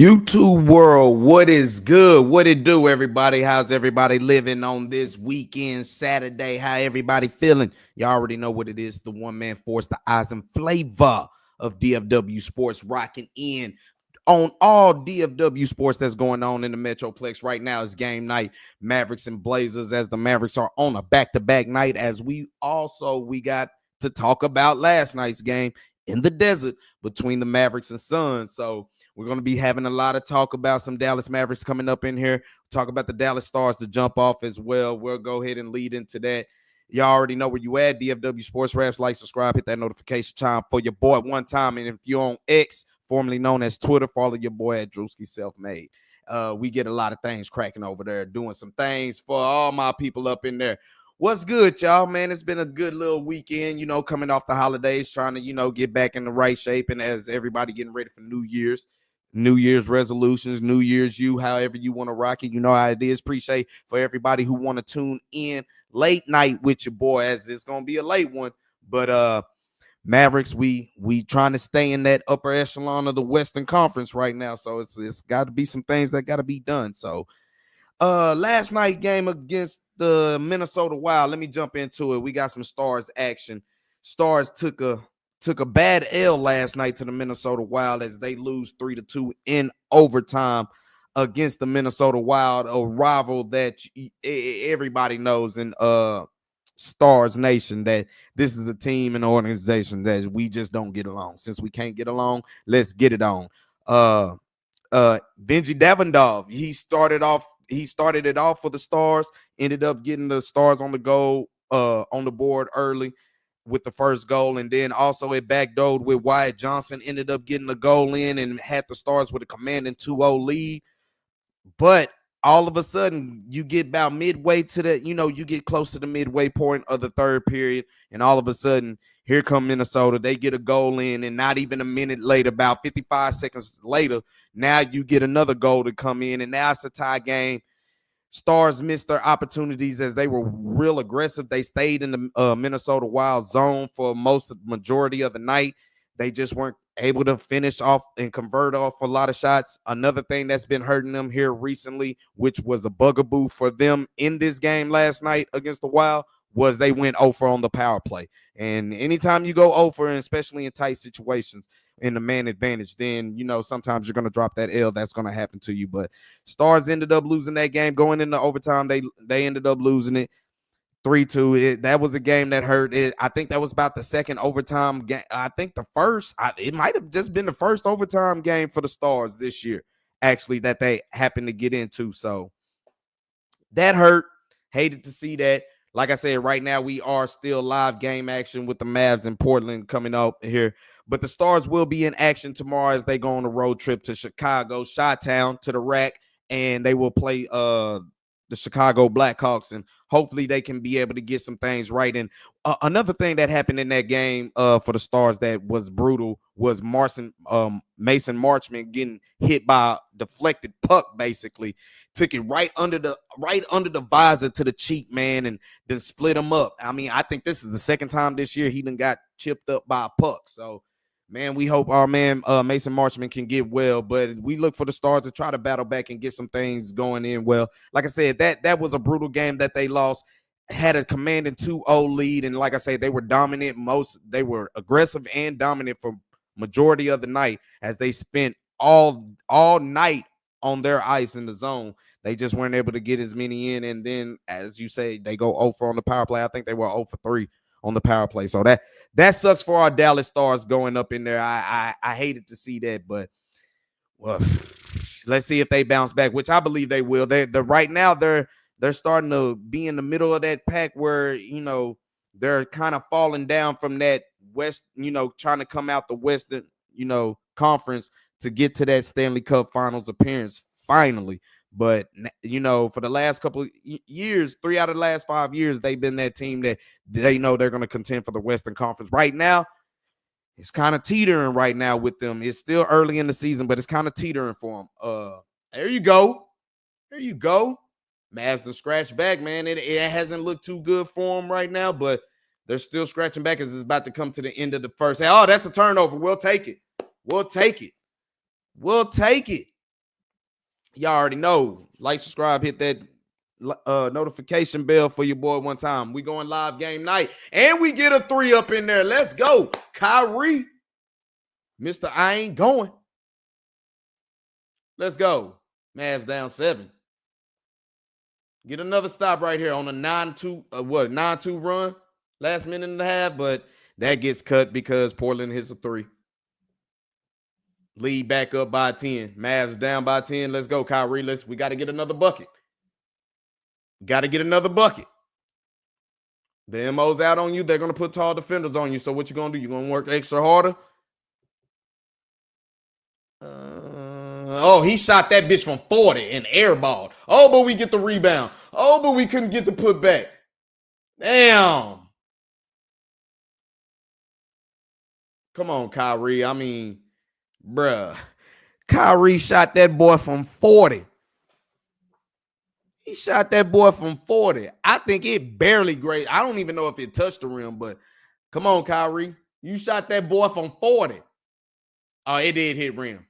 YouTube world, what is good? What it do, everybody? How's everybody living on this weekend, Saturday? How everybody feeling? You already know what it is. The one man force, the eyes and flavor of DFW Sports, rocking in on all DFW sports that's going on in the Metroplex right now. Is game night, Mavericks and Blazers, as the Mavericks are on a back-to-back night. As we got to talk about last night's game in the desert between the Mavericks and Suns. So we're going to be having a lot of talk about some Dallas Mavericks coming up in here. Talk about the Dallas Stars to jump off as well. We'll go ahead and lead into that. Y'all already know where you at. DFW Sports Raps. Like, subscribe, hit that notification chime for your boy one time. And if you're on X, formerly known as Twitter, follow your boy at Drewski Selfmade. We get a lot of things cracking over there, doing some things for all my people up in there. What's good, y'all, man? It's been a good little weekend, coming off the holidays, trying to, get back in the right shape. And as everybody getting ready for New Year's resolutions, New Year's however you want to rock it. You know how it is. Appreciate for everybody who want to tune in late night with your boy, as it's going to be a late one. But Mavericks, we trying to stay in that upper echelon of the Western Conference right now. So it's got to be some things that got to be done. So last night game against the Minnesota Wild, let me jump into it. We got some Stars action. Stars took a bad L last night to the Minnesota Wild as they lose 3-2 in overtime against the Minnesota Wild, a rival that everybody knows in Stars Nation, that this is a team and organization that we just don't get along. Since we can't get along, let's get it on. Benji Davendov, he started it off for the Stars, ended up getting the Stars on the board early with the first goal, and then also it backdoored with Wyatt Johnson, ended up getting the goal in and had the Stars with a commanding 2-0 lead. But all of a sudden, you get about midway to you get close to the midway point of the third period, and all of a sudden, here come Minnesota. They get a goal in, and not even a minute later, about 55 seconds later, now you get another goal to come in, and now it's a tie game. Stars missed their opportunities as they were real aggressive. They stayed in the Minnesota Wild zone for majority of the night. They just weren't able to finish off and convert off a lot of shots. Another thing that's been hurting them here recently, which was a bugaboo for them in this game last night against the Wild, was they went 0 for on the power play. And anytime you go 0 for, especially in tight situations in the man advantage, then, sometimes you're going to drop that L. That's going to happen to you. But Stars ended up losing that game. Going into overtime, they ended up losing it 3-2. That was a game that hurt. I think that was about the second overtime game. I think the first, it might have just been the first overtime game for the Stars this year, actually, that they happened to get into. So that hurt. Hated to see that. Like I said, right now we are still live game action with the Mavs in Portland coming up here. But the Stars will be in action tomorrow as they go on a road trip to Chicago, Chi-Town, to the Rack, and they will play the Chicago Blackhawks, and hopefully they can be able to get some things right. And another thing that happened in that game for the Stars that was brutal was Mason Marchment getting hit by a deflected puck. Basically, took it right under the visor to the cheek, man, and then split him up. I mean, I think this is the second time this year he done got chipped up by a puck. So, man, we hope our man Mason Marchman can get well, but we look for the Stars to try to battle back and get some things going in well. Like I said, that was a brutal game that they lost. Had a commanding 2-0 lead, and like I said, they were dominant. They were aggressive and dominant for majority of the night as they spent all night on their ice in the zone. They just weren't able to get as many in, and then, as you say, they go 0 for on the power play. I think they were 0 for 3 on the power play. So that sucks for our Dallas Stars going up in there. I hated to see that, but well, let's see if they bounce back, which I believe they will. They right now they're starting to be in the middle of that pack where they're kind of falling down from that West, trying to come out the Western conference to get to that Stanley Cup Finals appearance finally. But, for the last couple of years, 3 out of the last 5 years, they've been that team that they know they're going to contend for the Western Conference. Right now, it's kind of teetering right now with them. It's still early in the season, but it's kind of teetering for them. There you go. There you go. Mavs done scratch back, man. It hasn't looked too good for them right now, but they're still scratching back as it's about to come to the end of the first half. Oh, that's a turnover. We'll take it. We'll take it. We'll take it. Y'all already know. Like, subscribe, hit that notification bell for your boy one time. We going live game night. And we get a 3 up in there. Let's go. Kyrie. Mr. I ain't going. Let's go. Mavs down 7. Get another stop right here on a 9-2, 9-2 run. Last minute and a half, but that gets cut because Portland hits a 3. Lead back up by 10. Mavs down by 10. Let's go, Kyrie. We got to get another bucket. Got to get another bucket. The MO's out on you. They're going to put tall defenders on you. So what you going to do? You going to work extra harder? He shot that bitch from 40 and airballed. Oh, but we get the rebound. Oh, but we couldn't get the putback. Damn. Come on, Kyrie. I mean, bruh. Kyrie shot that boy from 40. He shot that boy from 40. I think it barely grazed. I don't even know if it touched the rim, but come on, Kyrie. You shot that boy from 40. Oh, it did hit rim.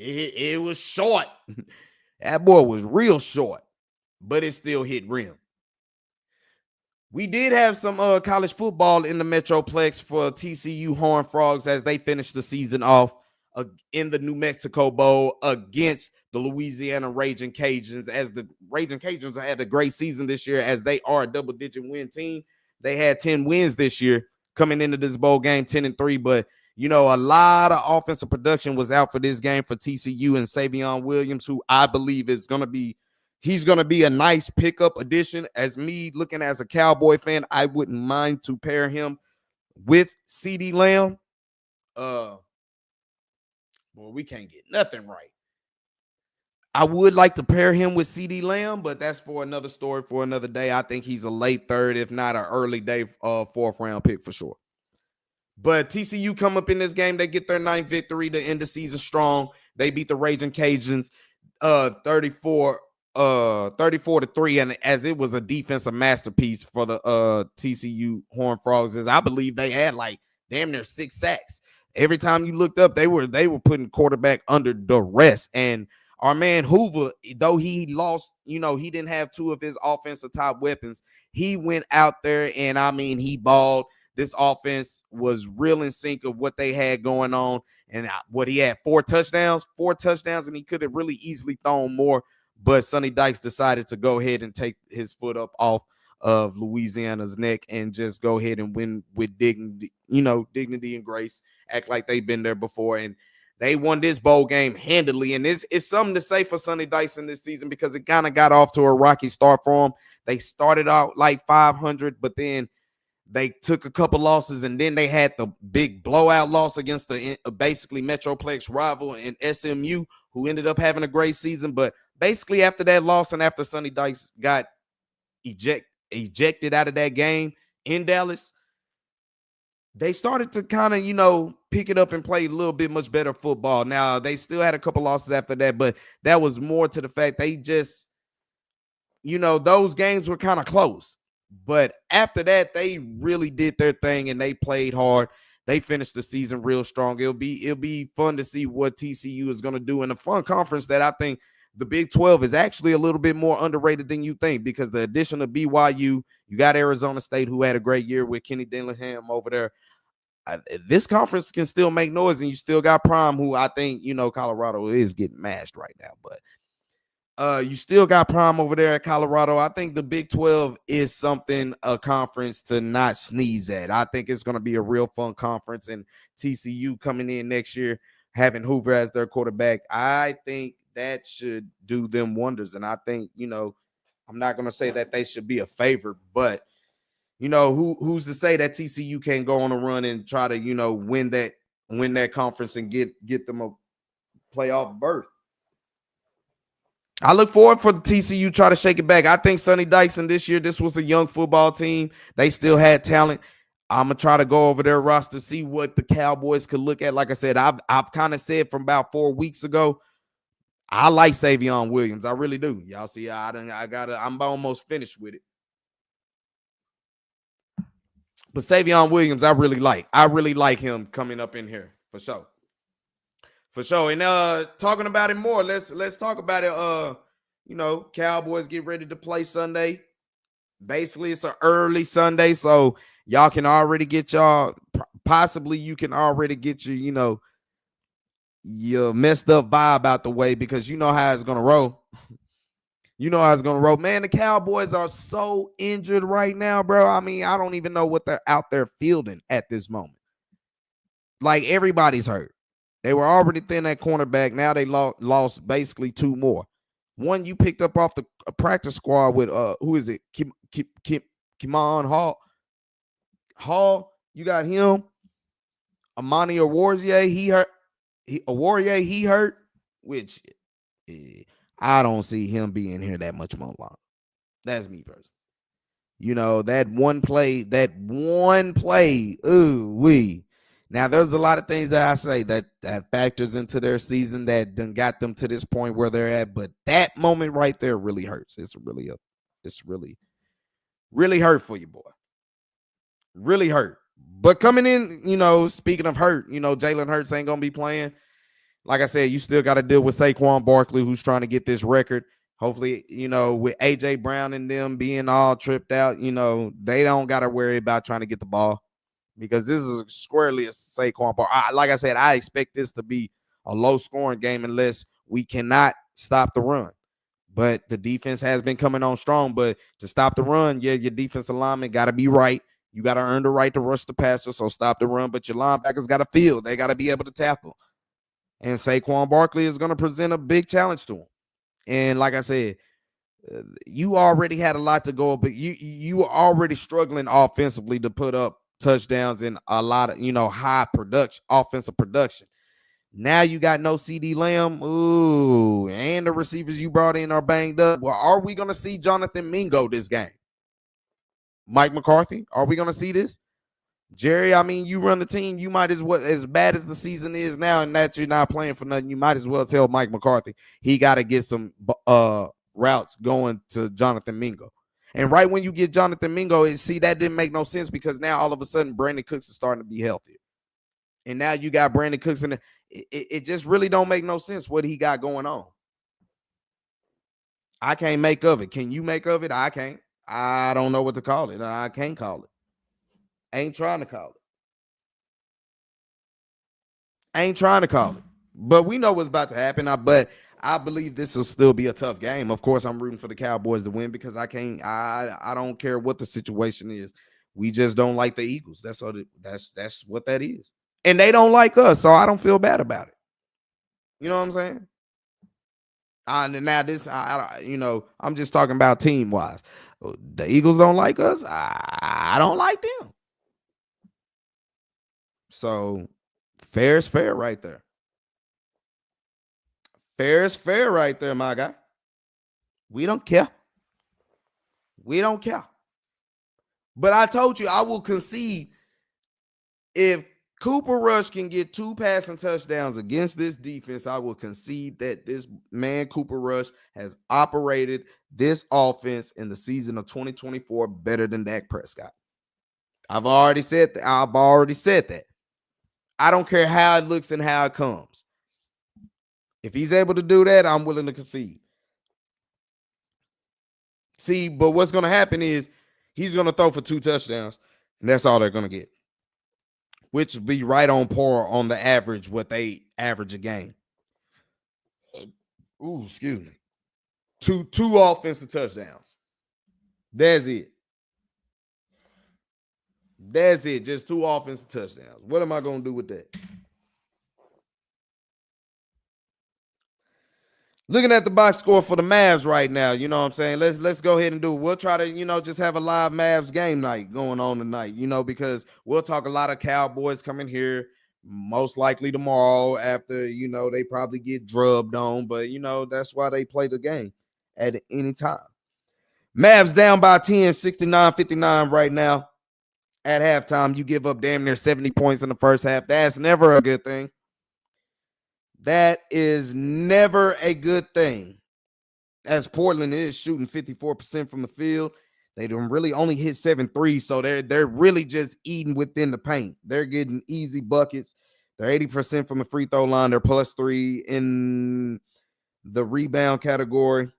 It was short. That boy was real short, but it still hit rim. We did have some college football in the Metroplex for TCU Horned Frogs as they finished the season off in the New Mexico Bowl against the Louisiana Raging Cajuns, as the Raging Cajuns had a great season this year as they are a double-digit win team. They had 10 wins this year coming into this bowl game, 10-3, but a lot of offensive production was out for this game for TCU, and Savion Williams, who I believe is going to be he's going to be a nice pickup addition. As me looking as a Cowboy fan, I wouldn't mind to pair him with CeeDee Lamb. Well, we can't get nothing right. I would like to pair him with CeeDee Lamb, but that's for another story for another day. I think he's a late third, if not an early day fourth round pick for sure. But TCU come up in this game. They get their 9th victory to end the season strong. They beat the Raging Cajuns 34-3, and as it was a defensive masterpiece for the TCU Horned Frogs, as I believe they had like damn near 6 sacks. Every time you looked up, they were putting quarterback under duress. And our man Hoover, though he lost, he didn't have 2 of his offensive top weapons. He went out there and he balled. This offense was real in sync of what they had going on. And what he had 4 touchdowns, and he could have really easily thrown more. But Sonny Dykes decided to go ahead and take his foot up off of Louisiana's neck and just go ahead and win with dignity, dignity and grace, act like they've been there before. And they won this bowl game handily. And it's something to say for Sonny Dykes in this season because it kind of got off to a rocky start for them. They started out like 500, but then they took a couple losses, and then they had the big blowout loss against the basically Metroplex rival in SMU, who ended up having a great season. But basically after that loss and after Sonny Dykes got ejected out of that game in Dallas, they started to kind of, pick it up and play a little bit much better football. Now, they still had a couple losses after that, but that was more to the fact they just, those games were kind of close. But after that, they really did their thing and they played hard. They finished the season real strong. It'll be fun to see what TCU is going to do in a fun conference that I think the Big 12 is actually a little bit more underrated than you think, because the addition of BYU, you got Arizona State, who had a great year with Kenny Dillingham over there. This conference can still make noise, and you still got Prime, who I think, Colorado is getting mashed right now. But you still got Prime over there at Colorado. I think the Big 12 is a conference to not sneeze at. I think it's going to be a real fun conference, and TCU coming in next year, having Hoover as their quarterback, I think that should do them wonders. And I think, I'm not going to say that they should be a favorite, but, who's to say that TCU can't go on a run and try to, win that conference and get them a playoff berth. I look forward for the TCU try to shake it back. I think Sonny Dykes in this year, this was a young football team. They still had talent. I'm going to try to go over their roster, see what the Cowboys could look at. Like I said, I've kind of said from about 4 weeks ago, I like Savion Williams. I really do. Y'all see, I'm almost finished with it. But Savion Williams, I really like. I really like him coming up in here for sure. For sure. And talking about it more, let's talk about it. Cowboys get ready to play Sunday. Basically, it's an early Sunday, so y'all can already get possibly you can already get your messed up vibe out the way because you know how it's gonna roll. You know how it's gonna roll. Man, the Cowboys are so injured right now, bro. I mean, I don't even know what they're out there fielding at this moment. Like everybody's hurt. They were already thin at cornerback. Now they lost basically two more. One you picked up off the practice squad with who is it? Kimon Hall. You got him. Amani Awarrior, he hurt. He hurt, which I don't see him being here that much more long. That's me personally. That one play. Ooh, wee. Now, there's a lot of things that I say that factors into their season that done got them to this point where they're at, but that moment right there really hurts. It's really hurt for you, boy. Really hurt. But coming in, speaking of hurt, Jalen Hurts ain't gonna be playing. Like I said, you still got to deal with Saquon Barkley, who's trying to get this record. Hopefully, with AJ Brown and them being all tripped out, they don't got to worry about trying to get the ball. Because this is squarely a Saquon part. Like I said, I expect this to be a low-scoring game unless we cannot stop the run. But the defense has been coming on strong. But to stop the run, your defensive lineman got to be right. You got to earn the right to rush the passer, so stop the run. But your linebackers got to field. They got to be able to tackle. And Saquon Barkley is going to present a big challenge to him. And like I said, you already had a lot to go, but you were already struggling offensively to put up touchdowns and a lot of high production, offensive production. Now you got no CD Lamb, and the receivers you brought in are banged up. Well, are we gonna see Jonathan Mingo this game? Mike McCarthy, are we gonna see this? Jerry, I mean, you run the team. You might as well, as bad as the season is now, and that you're not playing for nothing. You might as well tell Mike McCarthy he got to get some routes going to Jonathan Mingo. And right when you get Jonathan Mingo, that didn't make no sense because now all of a sudden Brandon Cooks is starting to be healthier. And now you got Brandon Cooks in there. It just really don't make no sense what he got going on. I can't make of it. Can you make of it? I can't. I don't know what to call it. I can't call it. Ain't trying to call it. But we know what's about to happen. But I believe this will still be a tough game. Of course, I'm rooting for the Cowboys to win because I don't care what the situation is. We just don't like the Eagles. That's what that is. And they don't like us, so I don't feel bad about it. You know what I'm saying? Now this, I'm just talking about team-wise. The Eagles don't like us. I don't like them. So fair is fair right there. Fair is fair right there, my guy. We don't care. But I told you I will concede if Cooper Rush can get 2 passing touchdowns against this defense, I will concede that this man, Cooper Rush, has operated this offense in the season of 2024 better than Dak Prescott. I've already said that. I don't care how it looks and how it comes. If he's able to do that, I'm willing to concede. See, but what's going to happen is he's going to throw for 2 touchdowns, and that's all they're going to get, which would be right on par on the average, what they average a game. Ooh, excuse me. Two offensive touchdowns. That's it. Just 2 offensive touchdowns. What am I going to do with that? Looking at the box score for the Mavs right now, you know what I'm saying? Let's go ahead and do it. We'll try to, just have a live Mavs game night going on tonight, because we'll talk a lot of Cowboys coming here most likely tomorrow after, they probably get drubbed on, but, that's why they play the game at any time. Mavs down by 10, 69-59 right now. At halftime, you give up damn near 70 points in the first half. That's never a good thing. That is never a good thing. As Portland is shooting 54% from the field, they don't really only hit 7 threes, so they're really just eating within the paint. They're getting easy buckets. They're 80% from the free throw line. They're +3 in the rebound category.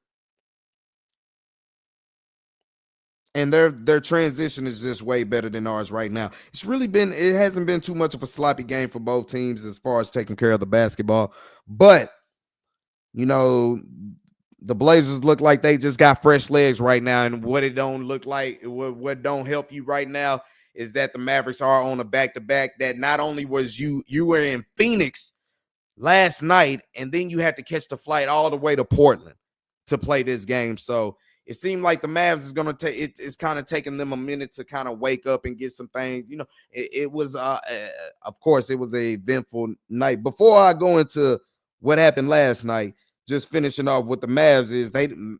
And their transition is just way better than ours right now. It hasn't been too much of a sloppy game for both teams as far as taking care of the basketball. But, you know, the Blazers look like they just got fresh legs right now. And what it don't look like, what don't help you right now is that the Mavericks are on a back-to-back that not only was you were in Phoenix last night, and then you had to catch the flight all the way to Portland to play this game. So it seemed like the Mavs is going to take it's kind of taking them a minute to kind of wake up and get some things. It was of course it was a eventful night. Before I go into what happened last night, just finishing off with the Mavs is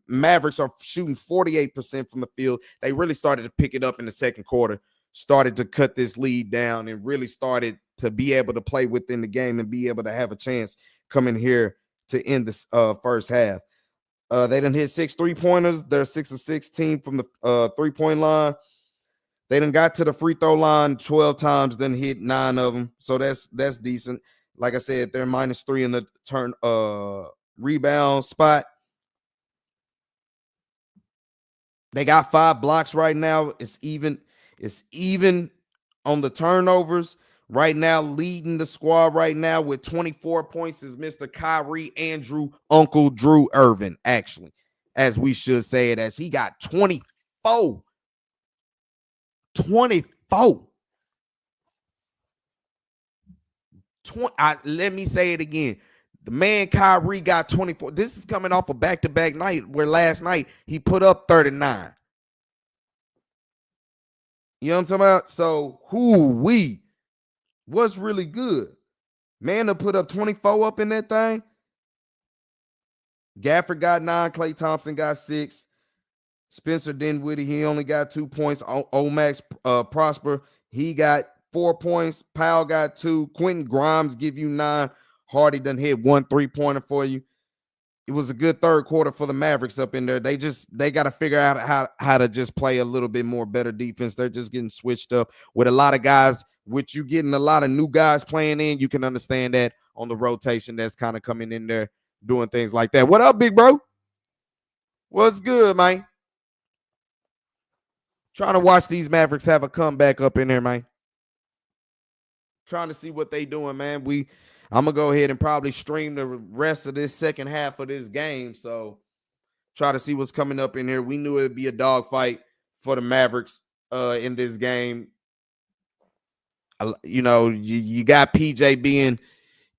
Mavericks are shooting 48% from the field. They really started to pick it up in the second quarter, started to cut this lead down, and really started to be able to play within the game and be able to have a chance coming here to end this first half. They done hit 6 3-pointers. They're 6 of 16 from the 3-point line. They done got to the free throw line 12 times, then hit 9 of them. So that's decent. Like I said, they're -3 in the turn rebound spot. They got 5 blocks right now. It's even on the turnovers. Right now, leading the squad right now with 24 points is Mr. Kyrie Andrew, Uncle Drew Irvin, actually, as we should say it, as he got 24. 24. Let me say it again. The man Kyrie got 24. This is coming off a back-to-back night where last night he put up 39. You know what I'm talking about? So, what's really good? Man to put up 24 up in that thing. Gafford got 9. Klay Thompson got 6. Spencer Dinwiddie, he only got 2 points. Omax Prosper, he got 4 points. Powell got 2. Quentin Grimes give you 9. Hardy done hit 1 3-pointer for you. It was a good third quarter for the Mavericks up in there. They got to figure out how to just play a little bit more better defense. They're just getting switched up with a lot of guys. With you getting a lot of new guys playing in, you can understand that on the rotation that's kind of coming in there doing things like that. What up, big bro? What's good, man? Trying to watch these Mavericks have a comeback up in there, man. Trying to see what they doing, man. I'm gonna go ahead and probably stream the rest of this second half of this game. So try to see what's coming up in here. We knew it'd be a dogfight for the Mavericks in this game. You got PJ being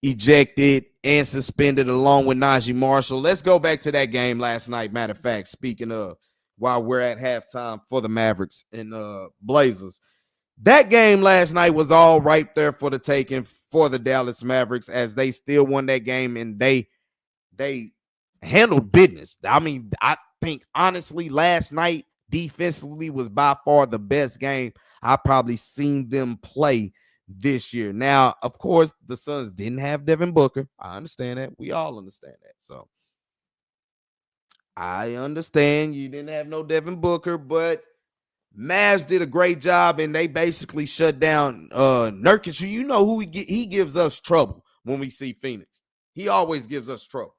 ejected and suspended along with Najee Marshall. Let's go back to that game last night. Matter of fact, speaking of, while we're at halftime for the Mavericks and Blazers. That game last night was all right there for the taking for the Dallas Mavericks, as they still won that game and they handled business. I mean, I think honestly last night defensively was by far the best game I probably seen them play this year. Now, of course, the Suns didn't have Devin Booker. I understand that. We all understand that. So I understand you didn't have no Devin Booker, but Mavs did a great job, and they basically shut down Nurkic. You know who he gives us trouble when we see Phoenix. He always gives us trouble.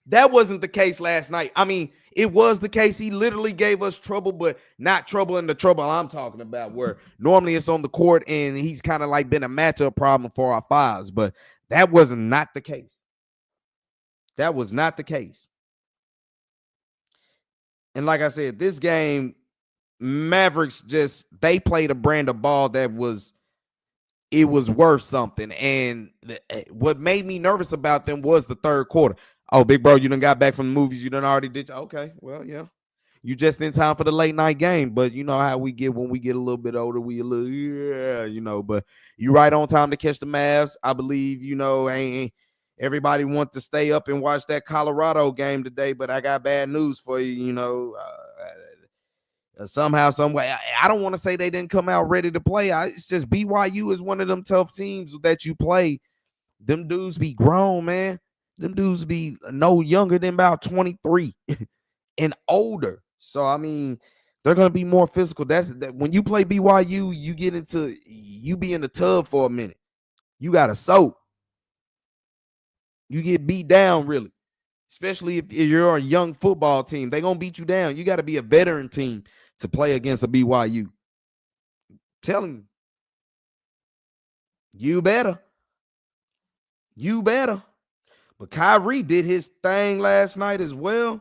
That wasn't the case last night. I mean, it was the case. He literally gave us trouble, but not trouble in the trouble I'm talking about, where normally it's on the court and he's kind of like been a matchup problem for our fives, but that was not the case. That was not the case. And like I said, this game, Mavericks they played a brand of ball that was worth something. And what made me nervous about them was the third quarter. Oh, big bro, you done got back from the movies. You done already did. Okay, well, yeah. You just in time for the late night game. But you know how we get when we get a little bit older. We a little, but you right on time to catch the Mavs. I believe, ain't everybody want to stay up and watch that Colorado game today. But I got bad news for you, somehow, some way. I don't want to say they didn't come out ready to play. It's just BYU is one of them tough teams that you play. Them dudes be grown, man. Them dudes be no younger than about 23 and older. So, I mean, They're gonna be more physical. That's that when you play BYU, you be in the tub for a minute. You gotta soak. You get beat down really. Especially if you're a young football team. They're gonna beat you down. You gotta be a veteran team to play against a BYU. Telling you, you better. You better. But Kyrie did his thing last night as well.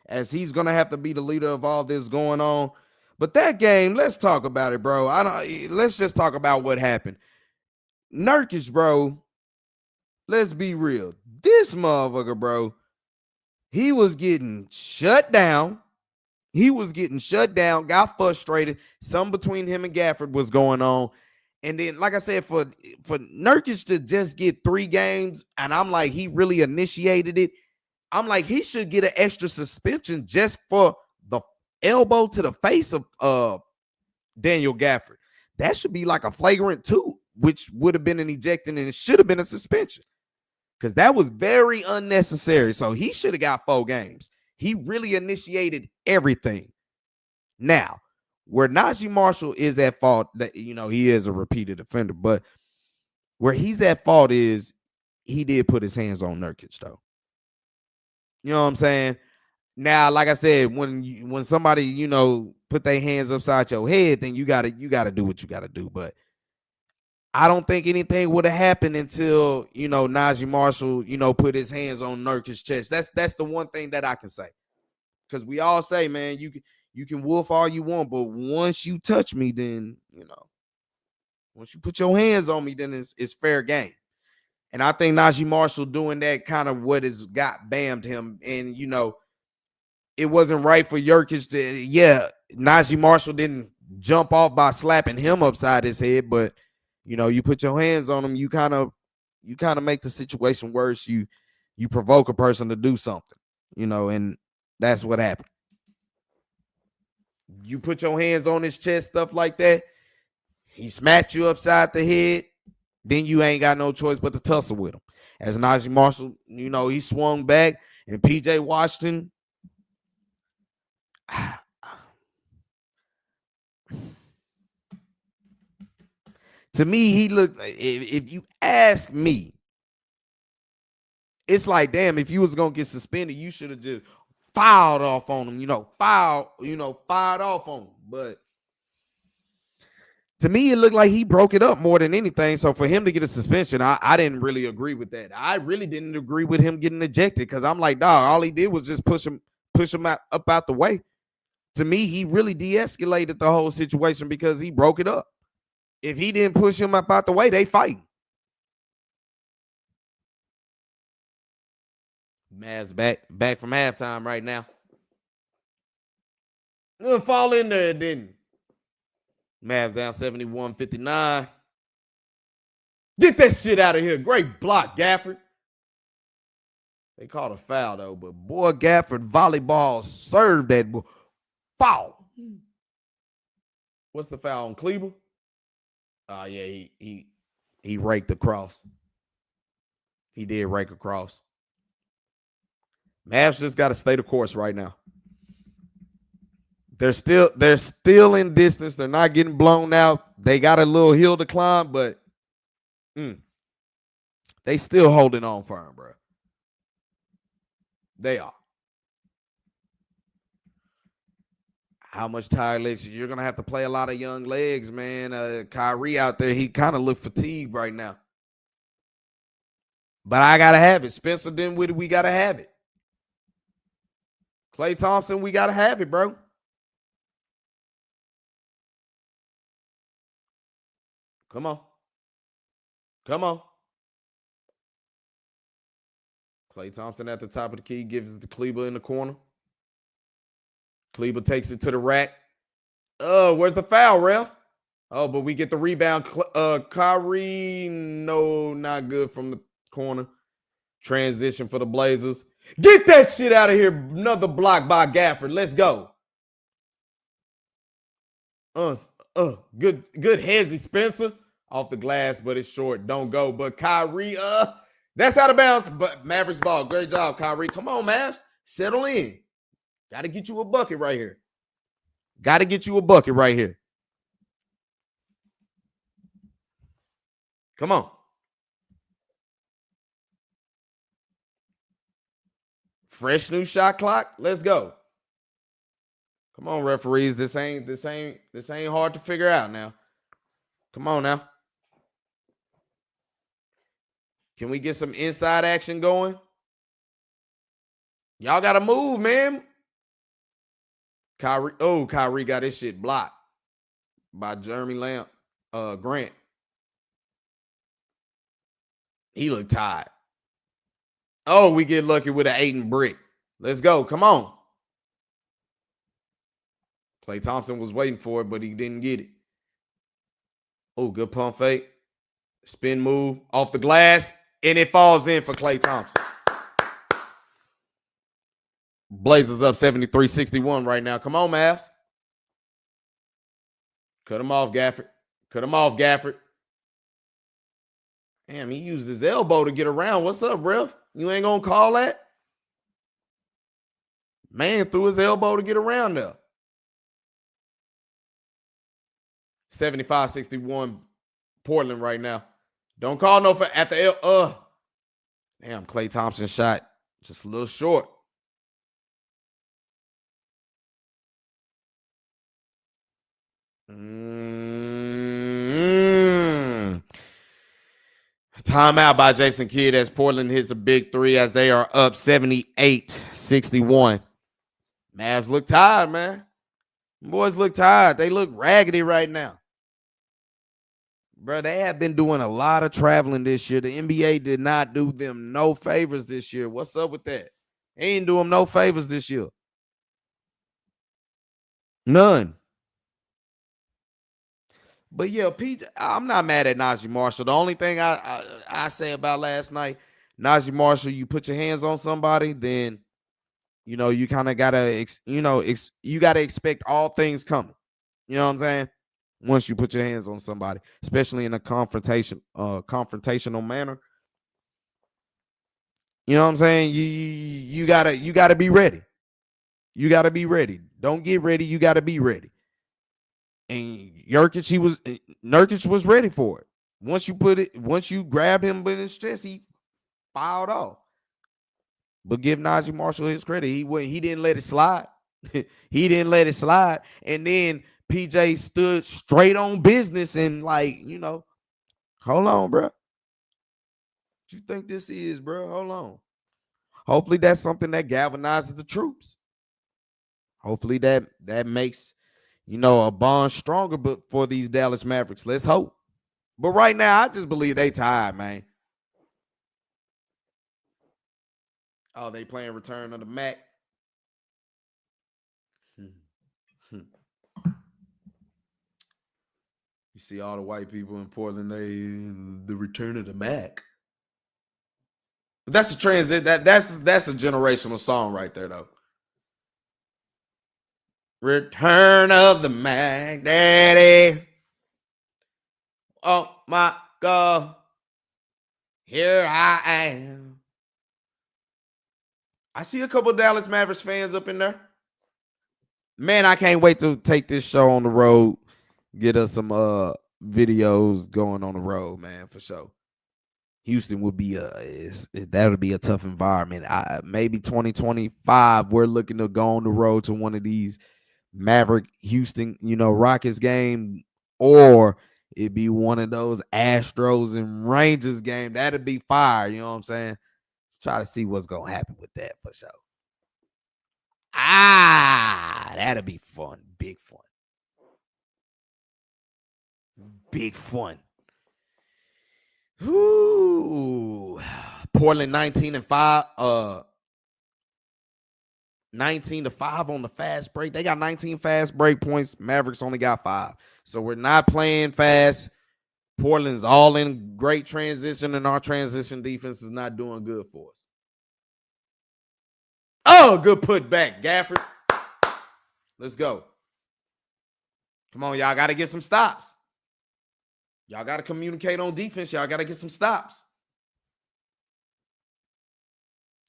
As he's gonna have to be the leader of all this going on. But that game, let's talk about it, bro. Let's just talk about what happened. Nurkic, bro. Let's be real. This motherfucker, bro, he was getting shut down. Got frustrated. Something between him and Gafford was going on. And then, like I said, for Nurkic to just get 3 games, and I'm like, he really initiated it. I'm like, he should get an extra suspension just for the elbow to the face of Daniel Gafford. That should be like a flagrant 2, which would have been an ejecting, and it should have been a suspension because that was very unnecessary. So he should have got 4 games. He really initiated everything. Now, where Najee Marshall is at fault, that he is a repeated offender, but where he's at fault is he did put his hands on Nurkic, though. You know what I'm saying? Now, like I said, when somebody put their hands upside your head, then you gotta do what you gotta do. But I don't think anything would have happened until Najee Marshall put his hands on Nurkic's chest. That's the one thing that I can say, because we all say, man, you can wolf all you want, but once you touch me, then once you put your hands on me, then it's fair game. And I think Najee Marshall doing that kind of what has got bammed him. And, it wasn't right for Nurkic to, Najee Marshall didn't jump off by slapping him upside his head, but, you put your hands on him, you kind of make the situation worse. You provoke a person to do something, and that's what happened. You put your hands on his chest, stuff like that. He smacked you upside the head. Then you ain't got no choice but to tussle with him. As Najee Marshall, he swung back, and PJ Washington. To me, he looked. If you ask me, it's like, damn, if you was gonna get suspended, you should have just fired off on him. Fired off on him. But to me, it looked like he broke it up more than anything. So for him to get a suspension, I didn't really agree with that. I really didn't agree with him getting ejected, because I'm like, dog, all he did was just push him up out the way. To me, he really de-escalated the whole situation because he broke it up. If he didn't push him up out the way, they fight. Mavs back from halftime right now. It'll fall in there, didn't Mavs down 71-59. Get that shit out of here. Great block, Gafford. They called a foul, though, but boy, Gafford volleyball served that foul. What's the foul on Kleber? Yeah, he raked across. He did rake across. Mavs just got to stay the course right now. They're still in distance. They're not getting blown out. They got a little hill to climb, but they still holding on firm, bro. They are. How much tired legs? You're going to have to play a lot of young legs, man. Kyrie out there, he kind of look fatigued right now. But I got to have it. Spencer Dinwiddie, we got to have it. Klay Thompson, we got to have it, bro. Come on. Klay Thompson at the top of the key, gives it to Kleber in the corner. Kleber takes it to the rack. Where's the foul, ref? Oh, but we get the rebound. Kyrie, no, not good from the corner. Transition for the Blazers. Get that shit out of here. Another block by Gafford. Let's go. Good hezzy, Spencer. Off the glass, but it's short. Don't go. But Kyrie, that's out of bounds. But Mavericks ball. Great job, Kyrie. Come on, Mavs. Settle in. Got to get you a bucket right here. Got to get you a bucket right here. Come on. Fresh new shot clock. Let's go. Come on, referees. This ain't hard to figure out now. Come on now. Can we get some inside action going? Y'all got to move, man. Kyrie got his shit blocked by Jeremy Grant. He looked tired. Oh, we get lucky with an Aiden brick. Let's go. Come on. Klay Thompson was waiting for it, but he didn't get it. Oh, good pump fake. Spin move off the glass, and it falls in for Klay Thompson. Blazers up 73-61 right now. Come on, Mavs. Cut him off, Gafford. Cut him off, Gafford. Damn, he used his elbow to get around. What's up, ref? You ain't going to call that? Man threw his elbow to get around there. 75-61 Portland right now. Don't call no for at the Damn, Klay Thompson shot just a little short. Timeout by Jason Kidd as Portland hits a big three as they are up 78-61. Mavs look tired, man. Boys look tired. They look raggedy right now. Bro, they have been doing a lot of traveling this year. The NBA did not do them no favors this year. What's up with that? They ain't do them no favors this year. None. But yeah, Pete, I'm not mad at Najee Marshall. The only thing I say about last night, Najee Marshall, you put your hands on somebody, then you kind of gotta you gotta expect all things coming. You know what I'm saying? Once you put your hands on somebody, especially in a confrontational manner. You know what I'm saying? You gotta be ready. You gotta be ready. Don't get ready. You gotta be ready. And Nurkic was ready for it. Once you grabbed him with his chest, he filed off. But give Najee Marshall his credit. He didn't let it slide. He didn't let it slide. And then PJ stood straight on business and hold on, bro. What you think this is, bro? Hold on. Hopefully that's something that galvanizes the troops. Hopefully that makes a bond stronger but for these Dallas Mavericks. Let's hope. But right now, I just believe they tired, man. Oh, they playing Return of the Mac. You see all the white people in Portland, the Return of the Mac. But that's a transit. That's a generational song right there, though. Return of the Mac, Daddy. Oh my God. Here I am. I see a couple of Dallas Mavericks fans up in there. Man, I can't wait to take this show on the road. Get us some videos going on the road, man, for sure. Houston would be that would be a tough environment. Maybe 2025, we're looking to go on the road to one of these Maverick Houston, Rockets game, or it'd be one of those Astros and Rangers game. That'd be fire. You know what I'm saying? Try to see what's gonna happen with that for sure. That'd be fun. Big fun. Big fun. Ooh. Portland 19-5. 19-5 on the fast break. They got 19 fast break points. Mavericks only got 5. So we're not playing fast. Portland's all in great transition, and our transition defense is not doing good for us. Oh, good put back, Gafford. Let's go. Come on, y'all got to get some stops. Y'all got to communicate on defense. Y'all got to get some stops.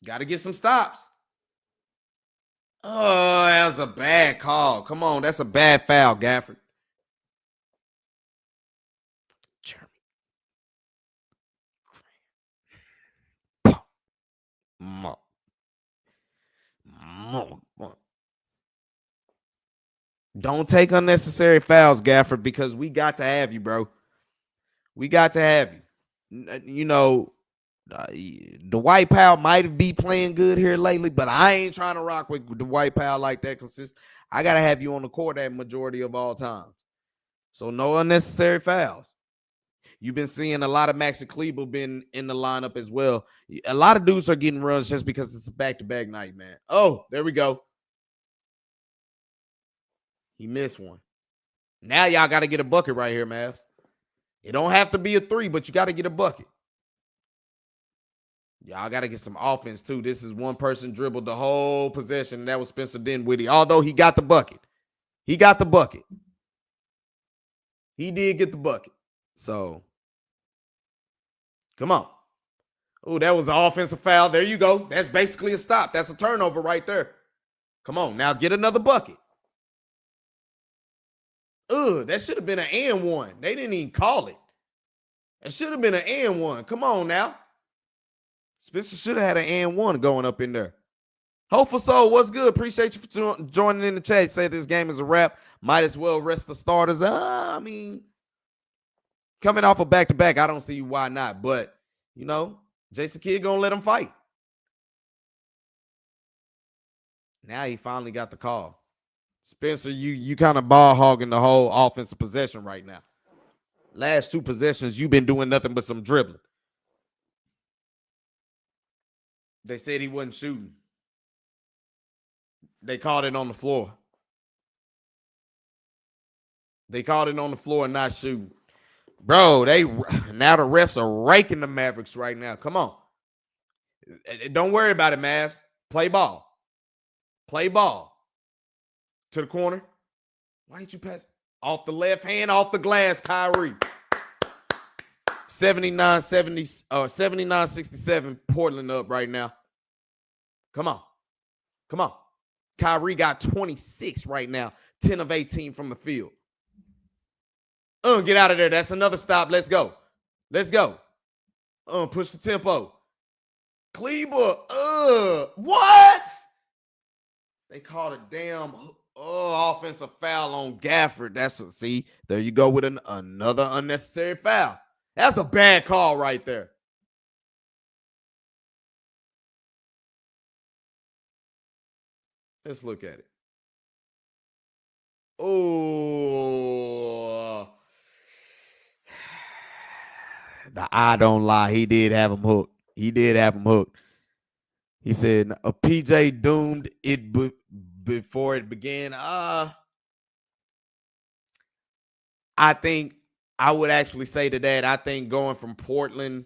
Got to get some stops. Oh, that was a bad call. Come on, that's a bad foul, Gafford. Jeremy. Don't take unnecessary fouls, Gafford, because we got to have you, bro. We got to have you. You know, Dwight Powell might be playing good here lately, but I ain't trying to rock with Dwight Powell like that because I got to have you on the court that majority of all times. So no unnecessary fouls. You've been seeing a lot of Maxi Kleber been in the lineup as well. A lot of dudes are getting runs just because it's a back-to-back night, man. Oh, there we go. He missed one. Now y'all got to get a bucket right here, Mavs. It don't have to be a 3, but you got to get a bucket. Y'all got to get some offense, too. This is one person dribbled the whole possession, and that was Spencer Dinwiddie, although he got the bucket. He got the bucket. He did get the bucket. So, come on. Oh, that was an offensive foul. There you go. That's basically a stop. That's a turnover right there. Come on. Now get another bucket. That should have been an and one. They didn't even call it. It should have been an and one. Come on now. Spencer should have had an and one going up in there. Hopeful Soul, what's good? Appreciate you for joining in the chat. Say this game is a wrap. Might as well rest the starters. I mean, coming off a back-to-back, I don't see why not. But, you know, Jason Kidd going to let him fight. Now he finally got the call. Spencer, you kind of ball hogging the whole offensive possession right now. Last 2 possessions, you've been doing nothing but some dribbling. They said he wasn't shooting. They called it on the floor. They called it on the floor and not shooting. Bro, now the refs are raking the Mavericks right now. Come on. Don't worry about it, Mavs. Play ball. Play ball. To the corner. Why ain't you pass? Off the left hand, off the glass, Kyrie. 79-67, Portland up right now. Come on. Come on. Kyrie got 26 right now. 10 of 18 from the field. Get out of there. That's another stop. Let's go. Let's go. Push the tempo. Kleber. What? They called a damn offensive foul on Gafford. See, there you go with another unnecessary foul. That's a bad call right there. Let's look at it. Oh, the eye don't lie. He did have him hooked. He did have him hooked. He said a PJ doomed it before it began. I think I would actually say to that, I think going from Portland,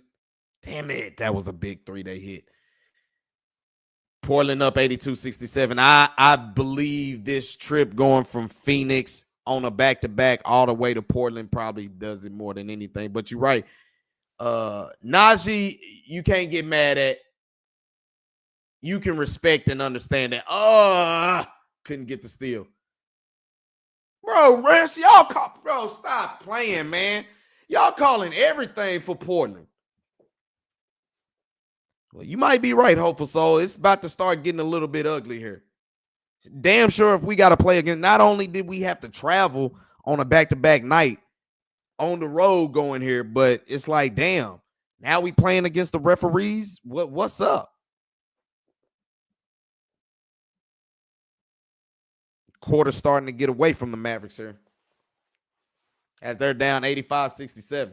damn it, that was a big 3 they hit. Portland up 82-67. I believe this trip going from Phoenix on a back-to-back all the way to Portland probably does it more than anything. But you're right. Najee, you can't get mad at. You can respect and understand that. Couldn't get the steal. Bro, rest, bro, stop playing, man. Y'all calling everything for Portland. Well, you might be right, Hopeful Soul. It's about to start getting a little bit ugly here. Damn sure if we got to play again, not only did we have to travel on a back-to-back night on the road going here, but it's like, damn, now we playing against the referees? What's up? Quarter starting to get away from the Mavericks here as they're down 85-67.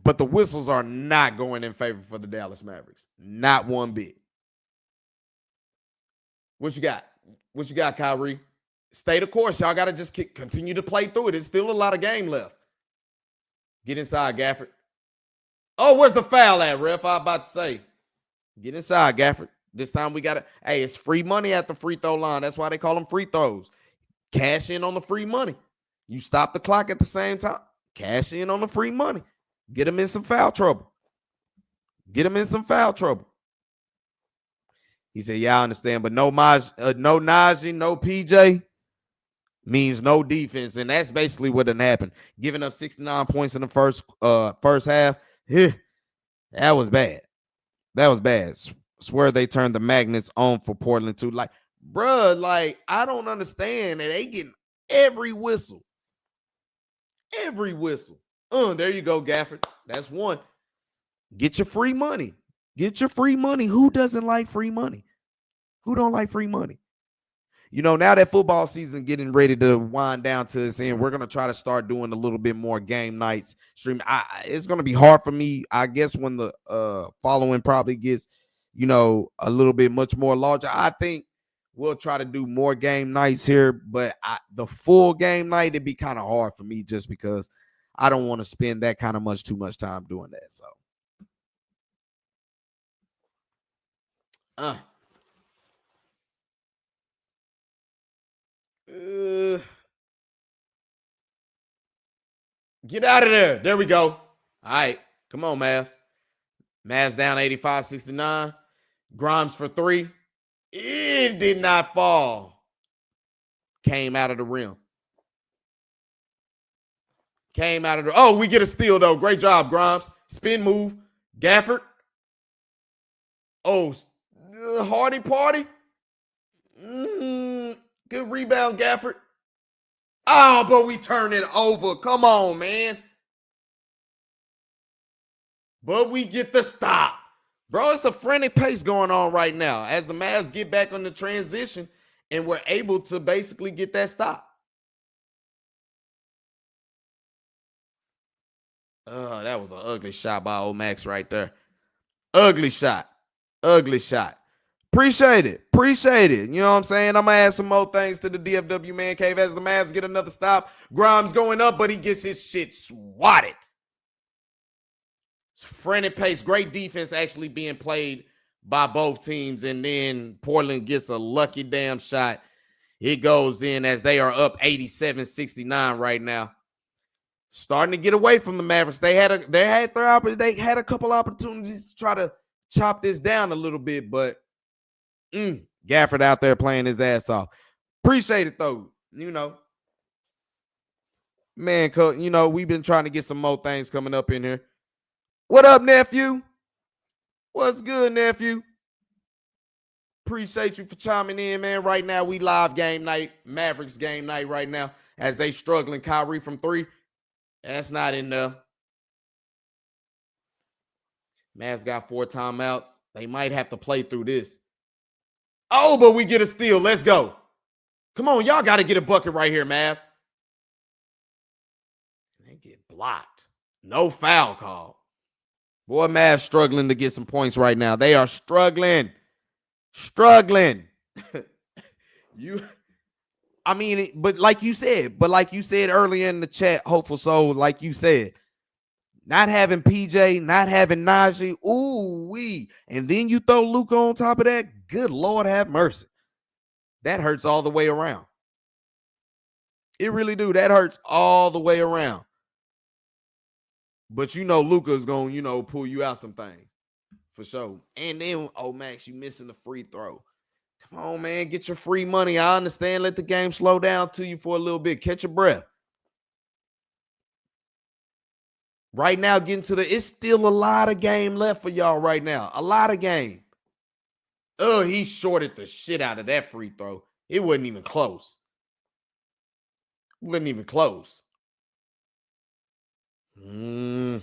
But the whistles are not going in favor for the Dallas Mavericks. Not one bit. What you got? What you got, Kyrie? Stay the course. Y'all got to just continue to play through it. It's still a lot of game left. Get inside, Gafford. Oh, where's the foul at, ref? I was about to say. Get inside, Gafford. This time we got to, hey, it's free money at the free throw line. That's why they call them free throws. Cash in on the free money. You stop the clock at the same time. Cash in on the free money. Get them in some foul trouble. Get them in some foul trouble. He said, yeah, I understand, but no Najee, no PJ means no defense. And that's basically what done happened. Giving up 69 points in the first half. That was bad. That was bad. Swear they turned the magnets on for Portland too. Like, bruh, like, I don't understand that they getting every whistle. Every whistle. There you go, Gafford. That's one. Get your free money. Get your free money. Who doesn't like free money? Who don't like free money? You know, now that football season getting ready to wind down to its end, we're going to try to start doing a little bit more game nights streaming. It's going to be hard for me, I guess, when the following probably gets, you know, a little bit much more larger. I think we'll try to do more game nights here, but the full game night, it'd be kind of hard for me just because I don't want to spend that kind of too much time doing that. So, get out of there. There we go. All right. Come on, Mavs. Mavs down 85-69. Grimes for three. It did not fall. Came out of the rim. Came out of the... Oh, we get a steal, though. Great job, Grimes. Spin move. Gafford. Oh, Hardy party. Good rebound, Gafford. Oh, but we turn it over. Come on, man. But we get the stop. Bro, it's a frantic pace going on right now as the Mavs get back on the transition and we're able to basically get that stop. Oh, that was an ugly shot by old Max right there. Ugly shot. Ugly shot. Appreciate it. Appreciate it. You know what I'm saying? I'm going to add some more things to the DFW Man Cave as the Mavs get another stop. Grimes going up, but he gets his shit swatted. It's frantic pace. Great defense actually being played by both teams. And then Portland gets a lucky damn shot. It goes in as they are up 87-69 right now. Starting to get away from the Mavericks. They had a couple opportunities to try to chop this down a little bit, but Gafford out there playing his ass off. Appreciate it though. You know, man, you know, we've been trying to get some more things coming up in here. What up, nephew? What's good, nephew? Appreciate you for chiming in, man. Right now, we live game night, Mavericks game night right now as they struggling. Kyrie from three. That's not in there. Mavs got 4 timeouts. They might have to play through this. Oh, but we get a steal. Let's go. Come on, y'all got to get a bucket right here, Mavs. They get blocked. No foul call. Boy, Mavs struggling to get some points right now. They are struggling. Struggling. But like you said earlier in the chat, Hopeful Soul, like you said, not having PJ, not having Najee, and then you throw Luka on top of that, good Lord have mercy. That hurts all the way around. It really do. That hurts all the way around. But you know Luka's going to, you know, pull you out some things. For sure. And then, Max, you missing the free throw. Come on, man. Get your free money. I understand. Let the game slow down to you for a little bit. Catch your breath. Right now, it's still a lot of game left for y'all right now. A lot of game. Oh, he shorted the shit out of that free throw. It wasn't even close. Wasn't even close. Good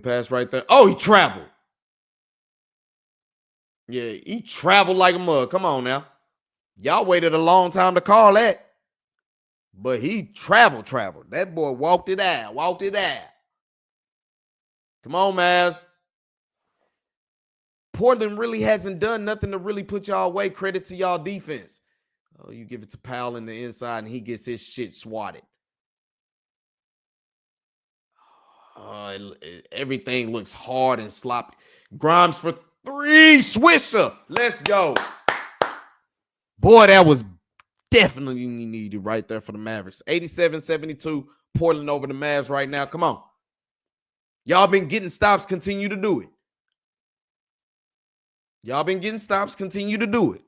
pass right there. Oh, he traveled. Yeah, he traveled like a mug. Come on now. Y'all waited a long time to call that. But he traveled. That boy walked it out. Come on, Mavs. Portland really hasn't done nothing to really put y'all away. Credit to y'all defense. Oh, you give it to Powell in the inside, and he gets his shit swatted. Everything looks hard and sloppy. Grimes for 3. Swisher. Let's go. Boy, that was definitely needed right there for the Mavericks. 87-72. Portland over the Mavs right now. Come on. Y'all been getting stops, continue to do it. Y'all been getting stops, continue to do it.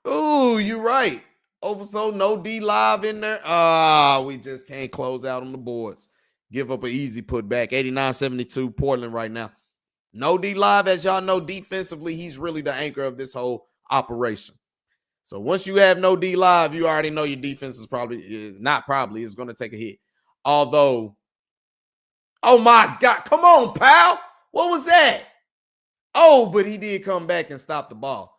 Ooh, you're right. Oversold, no D live in there. We just can't close out on the boards. Give up an easy putback. 89-72 Portland right now. No D live, as y'all know, defensively, he's really the anchor of this whole operation. So once you have no D live, you already know your defense is going to take a hit. Although, oh my God, come on, pal. What was that? Oh, but he did come back and stop the ball.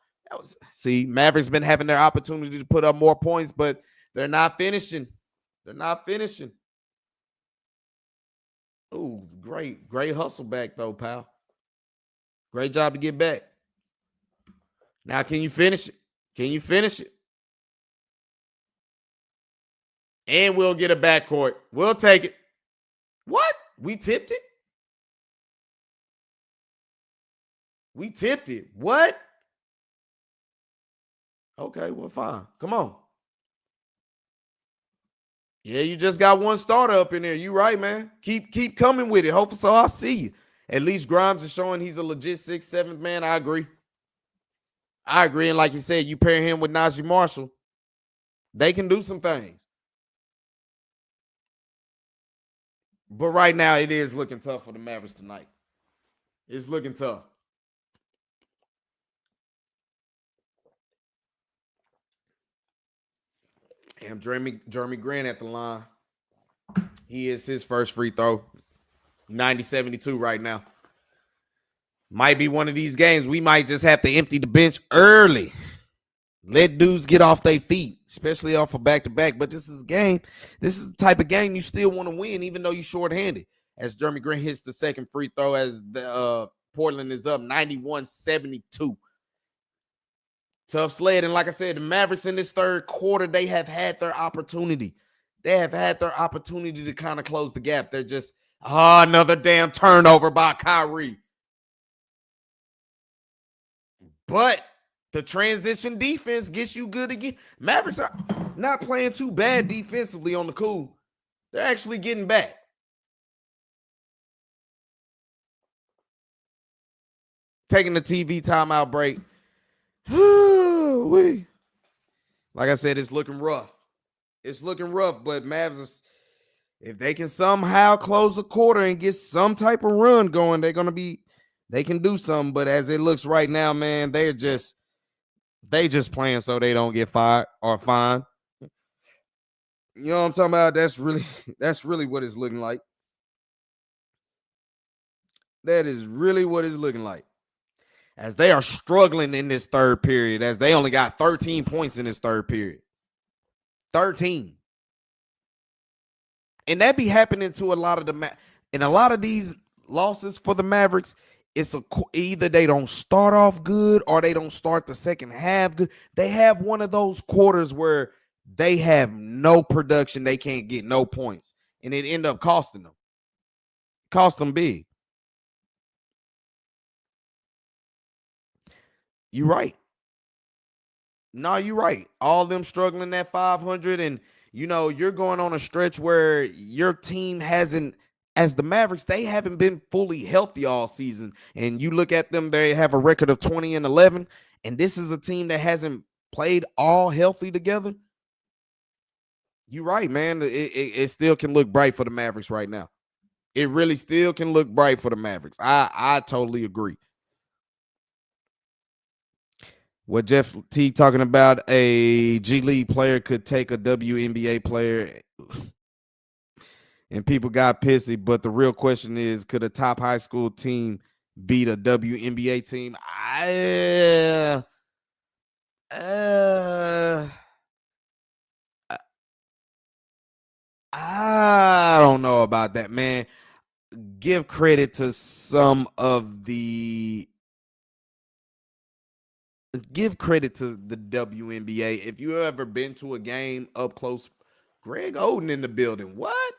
See, Mavericks been having their opportunity to put up more points, but they're not finishing. They're not finishing. Oh, great hustle back though, pal. Great job to get back. Now, can you finish it? Can you finish it? And we'll get a backcourt. We'll take it. What? We tipped it? We tipped it. What? Okay, well, fine. Come on. Yeah, you just got one starter up in there. You right, man. Keep coming with it. Hopefully, so I'll see you. At least Grimes is showing he's a legit 6th, 7th man. I agree. And like you said, you pair him with Najee Marshall, they can do some things. But right now, it is looking tough for the Mavericks tonight. It's looking tough. Damn, Jeremy Grant at the line. He is his first free throw. 90-72 right now. Might be one of these games we might just have to empty the bench early. Let dudes get off their feet, especially off of back-to-back. But this is a game. This is the type of game you still want to win, even though you're shorthanded. As Jeremy Grant hits the second free throw as the Portland is up 91-72. Tough sled. And like I said, the Mavericks in this third quarter, they have had their opportunity. They have had their opportunity to kind of close the gap. They're just, another damn turnover by Kyrie. But the transition defense gets you good again. Mavericks are not playing too bad defensively on the cool. They're actually getting back. Taking the TV timeout break. Like I said, it's looking rough. It's looking rough, but Mavs, if they can somehow close the quarter and get some type of run going, they can do something. But as it looks right now, man, they just playing so they don't get fired or fined. You know what I'm talking about? That's really what it's looking like. That is really what it's looking like. As they are struggling in this third period, as they only got 13 points in this third period. 13. And that be happening to a lot of these losses for the Mavericks. It's either they don't start off good or they don't start the second half good. They have one of those quarters where they have no production. They can't get no points. And it end up costing them. Cost them big. You're right. No, you're right. All of them struggling at 500, and you're going on a stretch where your team hasn't, as the Mavericks, they haven't been fully healthy all season. And you look at them, they have a record of 20-11, and this is a team that hasn't played all healthy together. You're right, man. It still can look bright for the Mavericks right now. It really still can look bright for the Mavericks. I totally agree. What Jeff T talking about, a G League player could take a WNBA player, and people got pissy. But the real question is, could a top high school team beat a WNBA team? I don't know about that, man. Give credit to some of the. Give credit to the WNBA. If you ever been to a game up close, Greg Oden in the building. What?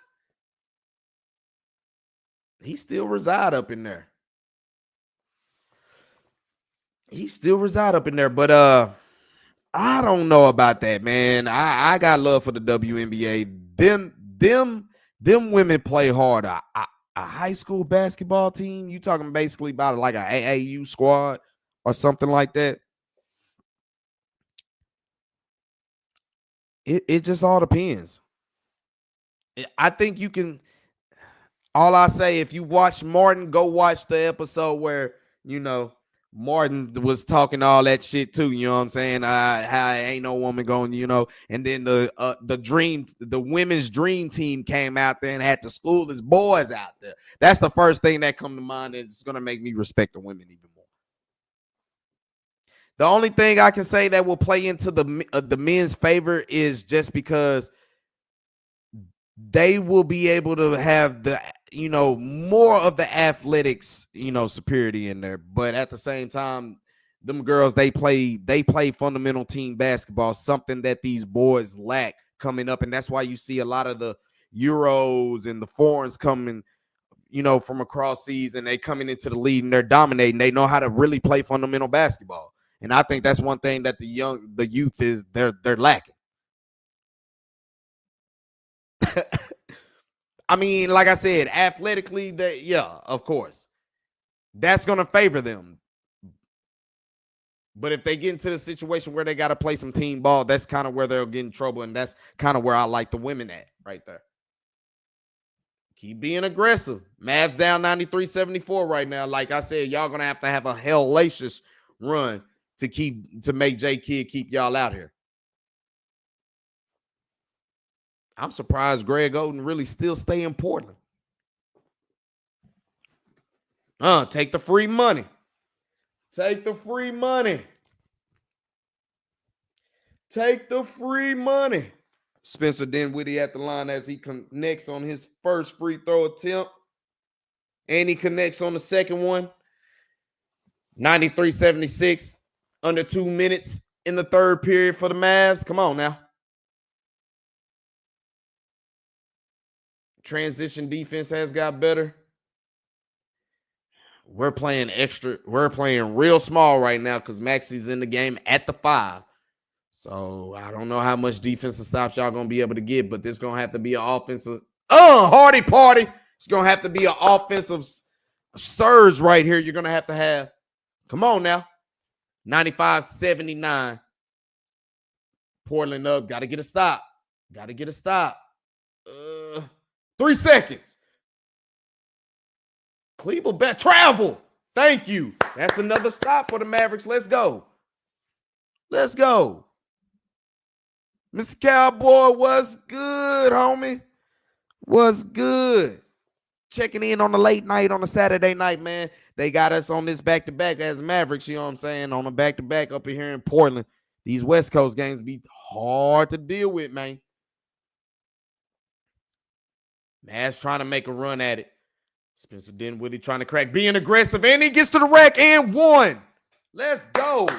He still reside up in there. But I don't know about that, man. I got love for the WNBA. Them them women play hard. A high school basketball team, you talking basically about like a AAU squad or something like that. It just all depends. I think you can. All I say, if you watch Martin, go watch the episode where Martin was talking all that shit too. You know what I'm saying? How ain't no woman going. And then the women's dream team came out there and had to school his boys out there. That's the first thing that come to mind, and it's gonna make me respect the women even more. The only thing I can say that will play into the men's favor is just because they will be able to have the more of the athletics superiority in there, but at the same time, them girls, they play fundamental team basketball, something that these boys lack coming up, and that's why you see a lot of the Euros and the foreigners coming from across seas, and they coming into the league and they're dominating. They know how to really play fundamental basketball, and I think that's one thing that the youth is they're lacking. I mean, like I said, athletically, of course, that's going to favor them. But if they get into the situation where they got to play some team ball, that's kind of where they'll get in trouble, and that's kind of where I like the women at right there. Keep being aggressive. Mavs down 93-74 right now. Like I said, y'all going to have a hellacious run to make J Kidd keep y'all out here. I'm surprised Greg Oden really still stay in Portland. Take the free money. Take the free money. Take the free money. Spencer Dinwiddie at the line as he connects on his first free throw attempt. And he connects on the second one. 93-76. Under 2 minutes in the third period for the Mavs. Come on now. Transition defense has got better. We're playing real small right now because Maxi's in the game at the 5. So I don't know how much defensive stops y'all gonna be able to get, but this gonna have to be an offensive. Hardy party. It's gonna have to be an offensive surge right here. You're gonna have. Come on now. 95-79. Portland up. Gotta get a stop. 3 seconds. Cleveland bet travel. Thank you. That's another stop for the Mavericks. Let's go. Mr. Cowboy, what's good, homie? What's good? Checking in on the late night on a Saturday night, man. They got us on this back-to-back as Mavericks, you know what I'm saying, on a back-to-back up here in Portland. These West Coast games be hard to deal with, man. Mavs trying to make a run at it. Spencer Dinwiddie trying to crack, being aggressive, and he gets to the rack and one. Let's go.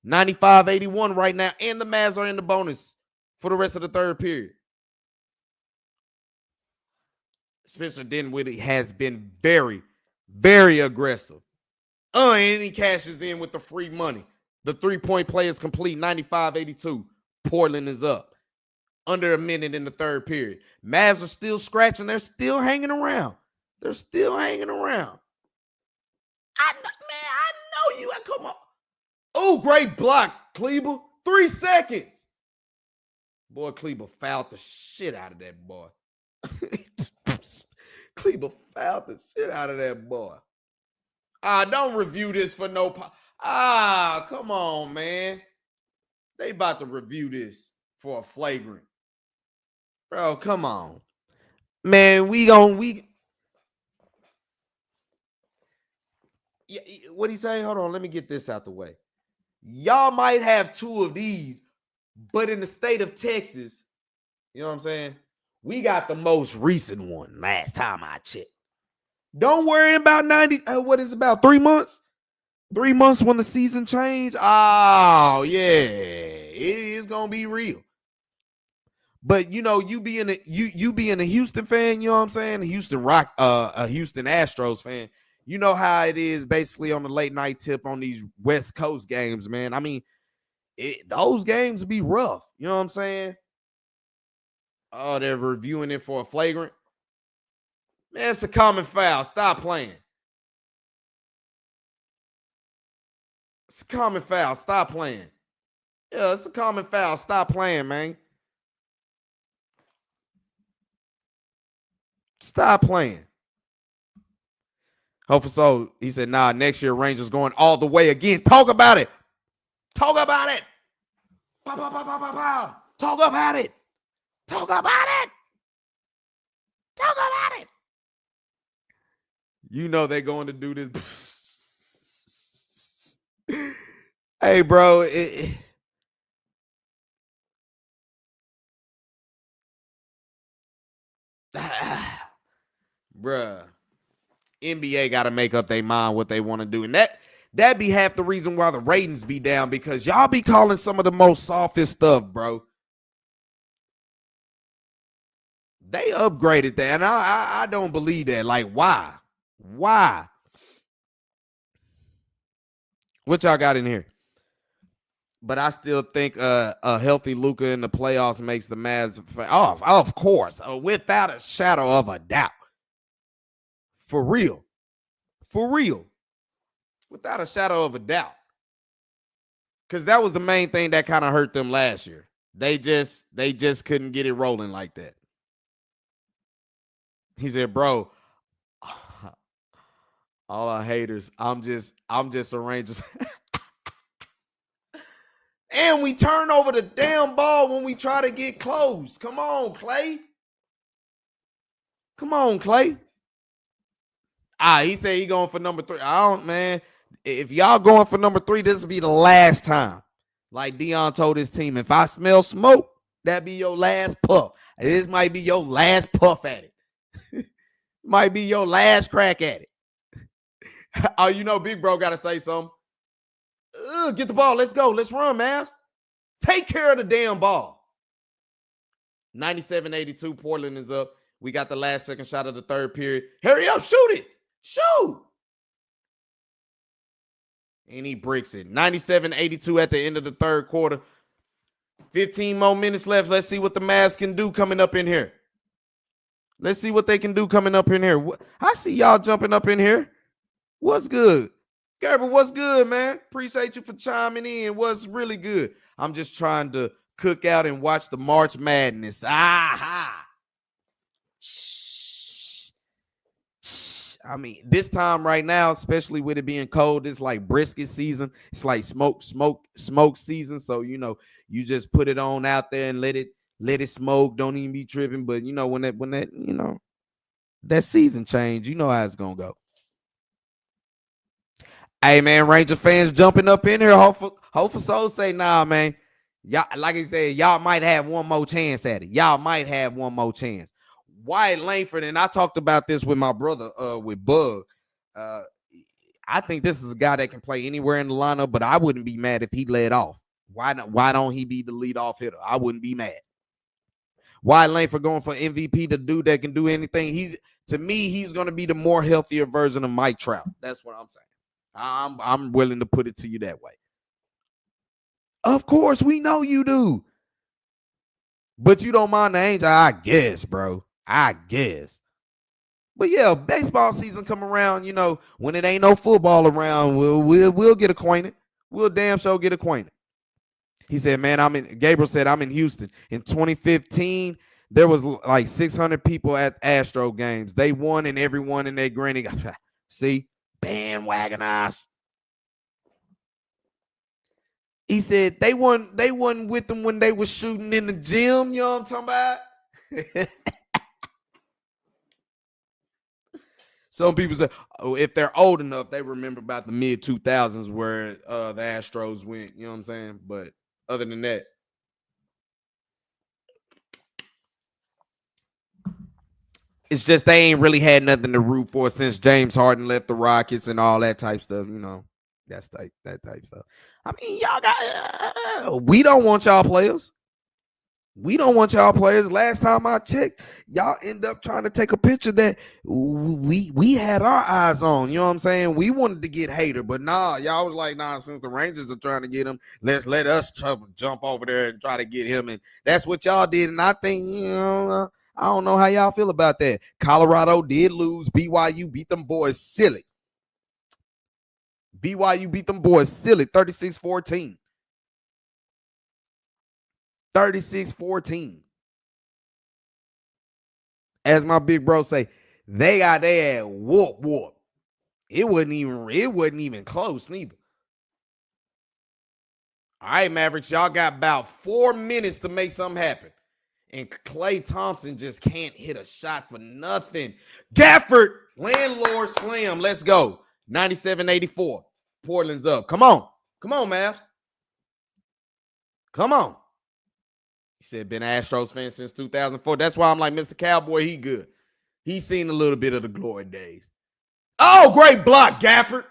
95-81 right now, and the Mavs are in the bonus for the rest of the third period. Spencer Dinwiddie has been very, very aggressive. And he cashes in with the free money. The three-point play is complete, 95-82. Portland is up. Under a minute in the third period. Mavs are still scratching. They're still hanging around. I know you. Come on. Oh, great block, Kleber. 3 seconds. Boy, Kleber fouled the shit out of that boy. Don't review this for no... come on, man. They about to review this for a flagrant. Bro, come on. Man, Yeah, what'd he say? Hold on, let me get this out the way. Y'all might have 2 of these, but in the state of Texas, you know what I'm saying? We got the most recent one last time I checked. Don't worry about 3 months? 3 months when the season changed? Oh, yeah. It is going to be real. But you being a Houston fan, you know what I'm saying? A Houston Astros fan. You know how it is basically on the late night tip on these West Coast games, man. I mean, those games be rough. You know what I'm saying? Oh, they're reviewing it for a flagrant. Man, it's a common foul. Stop playing. It's a common foul. Stop playing. Yeah, it's a common foul. Stop playing, man. Stop playing. Hopefully so. He said, nah, next year Rangers going all the way again. Talk about it. Talk about it. Pow, pow, pow, pow, pow, pow. Talk about it. Talk about it. Talk about it. You know they're going to do this. Hey, bro. Bruh. NBA got to make up their mind what they want to do. And that be half the reason why the ratings be down, because y'all be calling some of the most softest stuff, bro. They upgraded that, and I don't believe that. Like, why? Why? What y'all got in here? But I still think a healthy Luka in the playoffs makes the Mavs. Of course, without a shadow of a doubt. For real. For real. Without a shadow of a doubt. Because that was the main thing that kind of hurt them last year. They just couldn't get it rolling like that. He said, bro, all our haters, I'm just a Rangers. And we turn over the damn ball when we try to get close. Come on, Clay. Come on, Clay. He said he going for number 3. Man. If y'all going for number 3, this will be the last time. Like Dion told his team, if I smell smoke, that be your last puff. This might be your last puff at it. Might be your last crack at it. Oh, you know, Big Bro got to say something. Get the ball. Let's go. Let's run, Mavs. Take care of the damn ball. 97-82. Portland is up. We got the last second shot of the third period. Hurry up. Shoot it. Shoot. And he bricks it. 97-82 at the end of the third quarter. 15 more minutes left. Let's see what the Mavs can do coming up in here. Let's see what they can do coming up in here. I see y'all jumping up in here. What's good? Gerber, what's good, man? Appreciate you for chiming in. What's really good? I'm just trying to cook out and watch the March Madness. Aha! I mean, this time right now, especially with it being cold, it's like brisket season. It's like smoke season. So, you know, you just put it on out there and let it smoke. Don't even be tripping. But, you know, when that, you know, that season change, you know how it's going to go. Hey, man, Ranger fans jumping up in here. Hopeful Soul say, nah, man. Y'all, like I said, y'all might have one more chance at it. Y'all might have one more chance. Wyatt Langford, and I talked about this with my brother, with Bug. I think this is a guy that can play anywhere in the lineup, but I wouldn't be mad if he led off. Why don't he be the leadoff hitter? I wouldn't be mad. Wyatt Langford going for MVP, the dude that can do anything. To me, he's going to be the more healthier version of Mike Trout. That's what I'm saying. I'm willing to put it to you that way. Of course, we know you do. But you don't mind the Angel, I guess, bro. I guess. But yeah, baseball season come around, you know, when it ain't no football around, we'll get acquainted. We'll damn sure get acquainted. He said, man, Gabriel said, I'm in Houston. In 2015, there was like 600 people at Astro games. They won, and everyone in their granny. See? Bandwagonized. He said they wasn't with them when they was shooting in the gym. You know what I'm talking about? Some people say, oh, if they're old enough, they remember about the mid 2000s where the Astros went. You know what I'm saying? But other than that, it's just they ain't really had nothing to root for since James Harden left the Rockets and all that type stuff. You know, that type stuff. I mean, y'all got. We don't want y'all players. We don't want y'all players. Last time I checked, y'all end up trying to take a picture that we had our eyes on. You know what I'm saying? We wanted to get Hater, but nah, y'all was like, nah, since the Rangers are trying to get him, let us jump over there and try to get him. And that's what y'all did. And I think, I don't know how y'all feel about that. Colorado did lose. BYU beat them boys silly. BYU beat them boys silly, 36-14. 36-14. As my big bro say, they got their whoop. It wasn't even close neither. All right, Mavericks, y'all got about 4 minutes to make something happen. And Klay Thompson just can't hit a shot for nothing. Gafford, landlord slam. Let's go. 97-84. Portland's up. Come on, Mavs. Come on. He said, been an Astros fan since 2004. That's why I'm like, Mr. Cowboy, he good. He's seen a little bit of the glory days. Oh, great block, Gafford.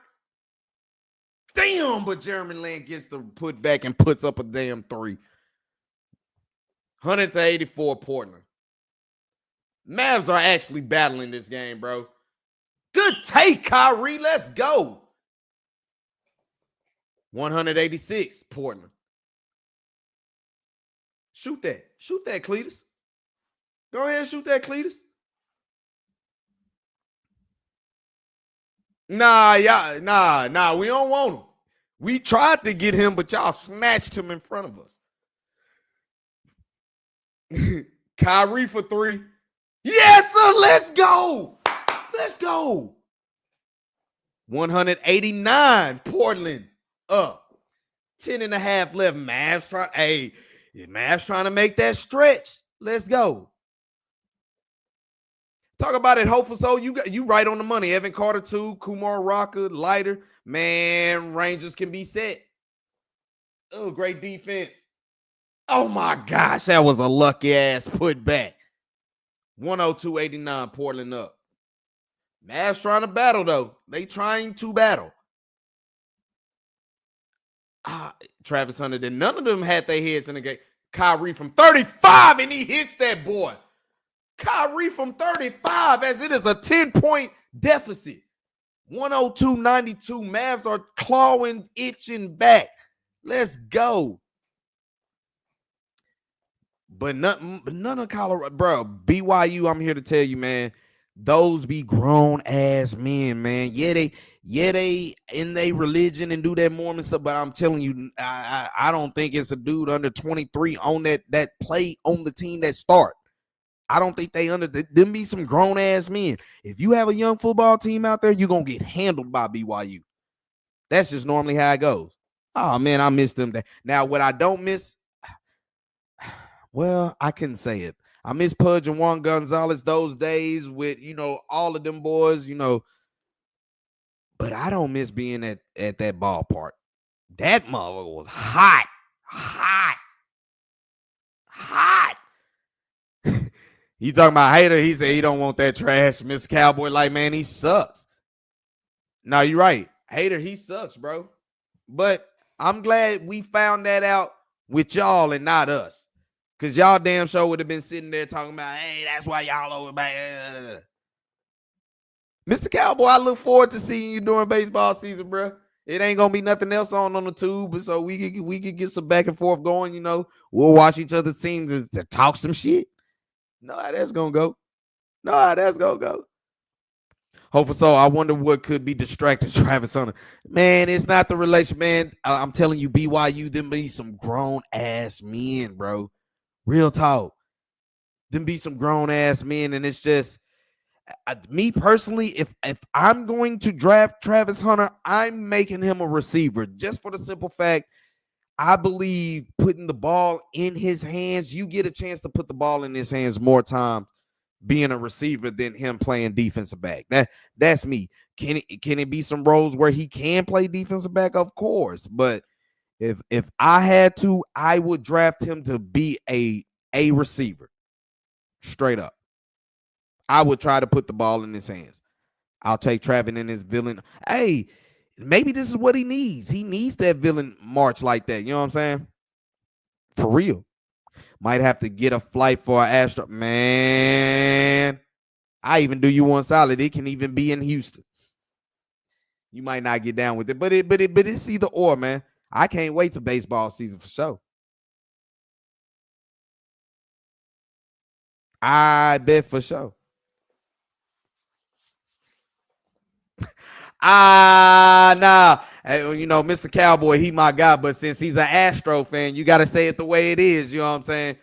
Damn, but Jeremy Lin gets the put back and puts up a damn 3. 100-84 Portland. Mavs are actually battling this game, bro. Good take, Kyrie. Let's go. 186 Portland. Shoot that. Shoot that, Cletus. Go ahead and shoot that, Cletus. Nah, we don't want him. We tried to get him, but y'all snatched him in front of us. Kyrie for 3. Yes, sir. Let's go. Let's go. 189 Portland up. 10.5 left. Mavs trying to make that stretch. Let's go. Talk about it, hopeful soul. You right on the money. Evan Carter 2, Kumar Rocker, Lighter. Man, Rangers can be set. Oh, great defense. Oh my gosh, that was a lucky ass put back. 102-89, Portland up. Mavs trying to battle though. They trying to battle. Travis Hunter, then none of them had their heads in the game. Kyrie from 35, and he hits that boy. Kyrie from 35, as it is a 10-point deficit. 102-92. Mavs are clawing, itching back. Let's go. But none of Colorado, bro. BYU, I'm here to tell you, man. Those be grown ass men, man. Yeah, they in their religion and do that Mormon stuff. But I'm telling you, I don't think it's a dude under 23 on that play on the team that start. I don't think they them be some grown ass men. If you have a young football team out there, you're gonna get handled by BYU. That's just normally how it goes. Oh man, I miss them. Now, what I don't miss, well, I couldn't say it. I miss Pudge and Juan Gonzalez those days with, all of them boys, but I don't miss being at that ballpark. That motherfucker was hot. You talking about Hater? He said he don't want that trash. Mr. Cowboy, like, man, he sucks. No, you're right. Hater, he sucks, bro. But I'm glad we found that out with y'all and not us. Because y'all damn sure would have been sitting there talking about, hey, that's why y'all over back. Mr. Cowboy, I look forward to seeing you during baseball season, bro. It ain't going to be nothing else on the tube, so we could get some back and forth going, We'll watch each other's teams to talk some shit. Know how that's going to go. Hopefully so. I wonder what could be distracting Travis Hunter. Man, it's not the relation, man. I'm telling you, BYU, them be some grown-ass men, bro. Real talk. Them be some grown-ass men, and it's just, me personally, if I'm going to draft Travis Hunter, I'm making him a receiver just for the simple fact I believe putting the ball in his hands, you get a chance to put the ball in his hands more time being a receiver than him playing defensive back. That's me. Can it be some roles where he can play defensive back? Of course. But if I had to, I would draft him to be a receiver. Straight up. I would try to put the ball in his hands. I'll take Travis in his villain. Hey, maybe this is what he needs. He needs that villain march like that. You know what I'm saying? For real. Might have to get a flight for an Astro. Man, I even do you one solid. It can even be in Houston. You might not get down with it, but it's either or, man. I can't wait to baseball season for sure. I bet for sure. Nah. You know, Mr. Cowboy, he my guy, but since he's an Astro fan, you got to say it the way it is. You know what I'm saying?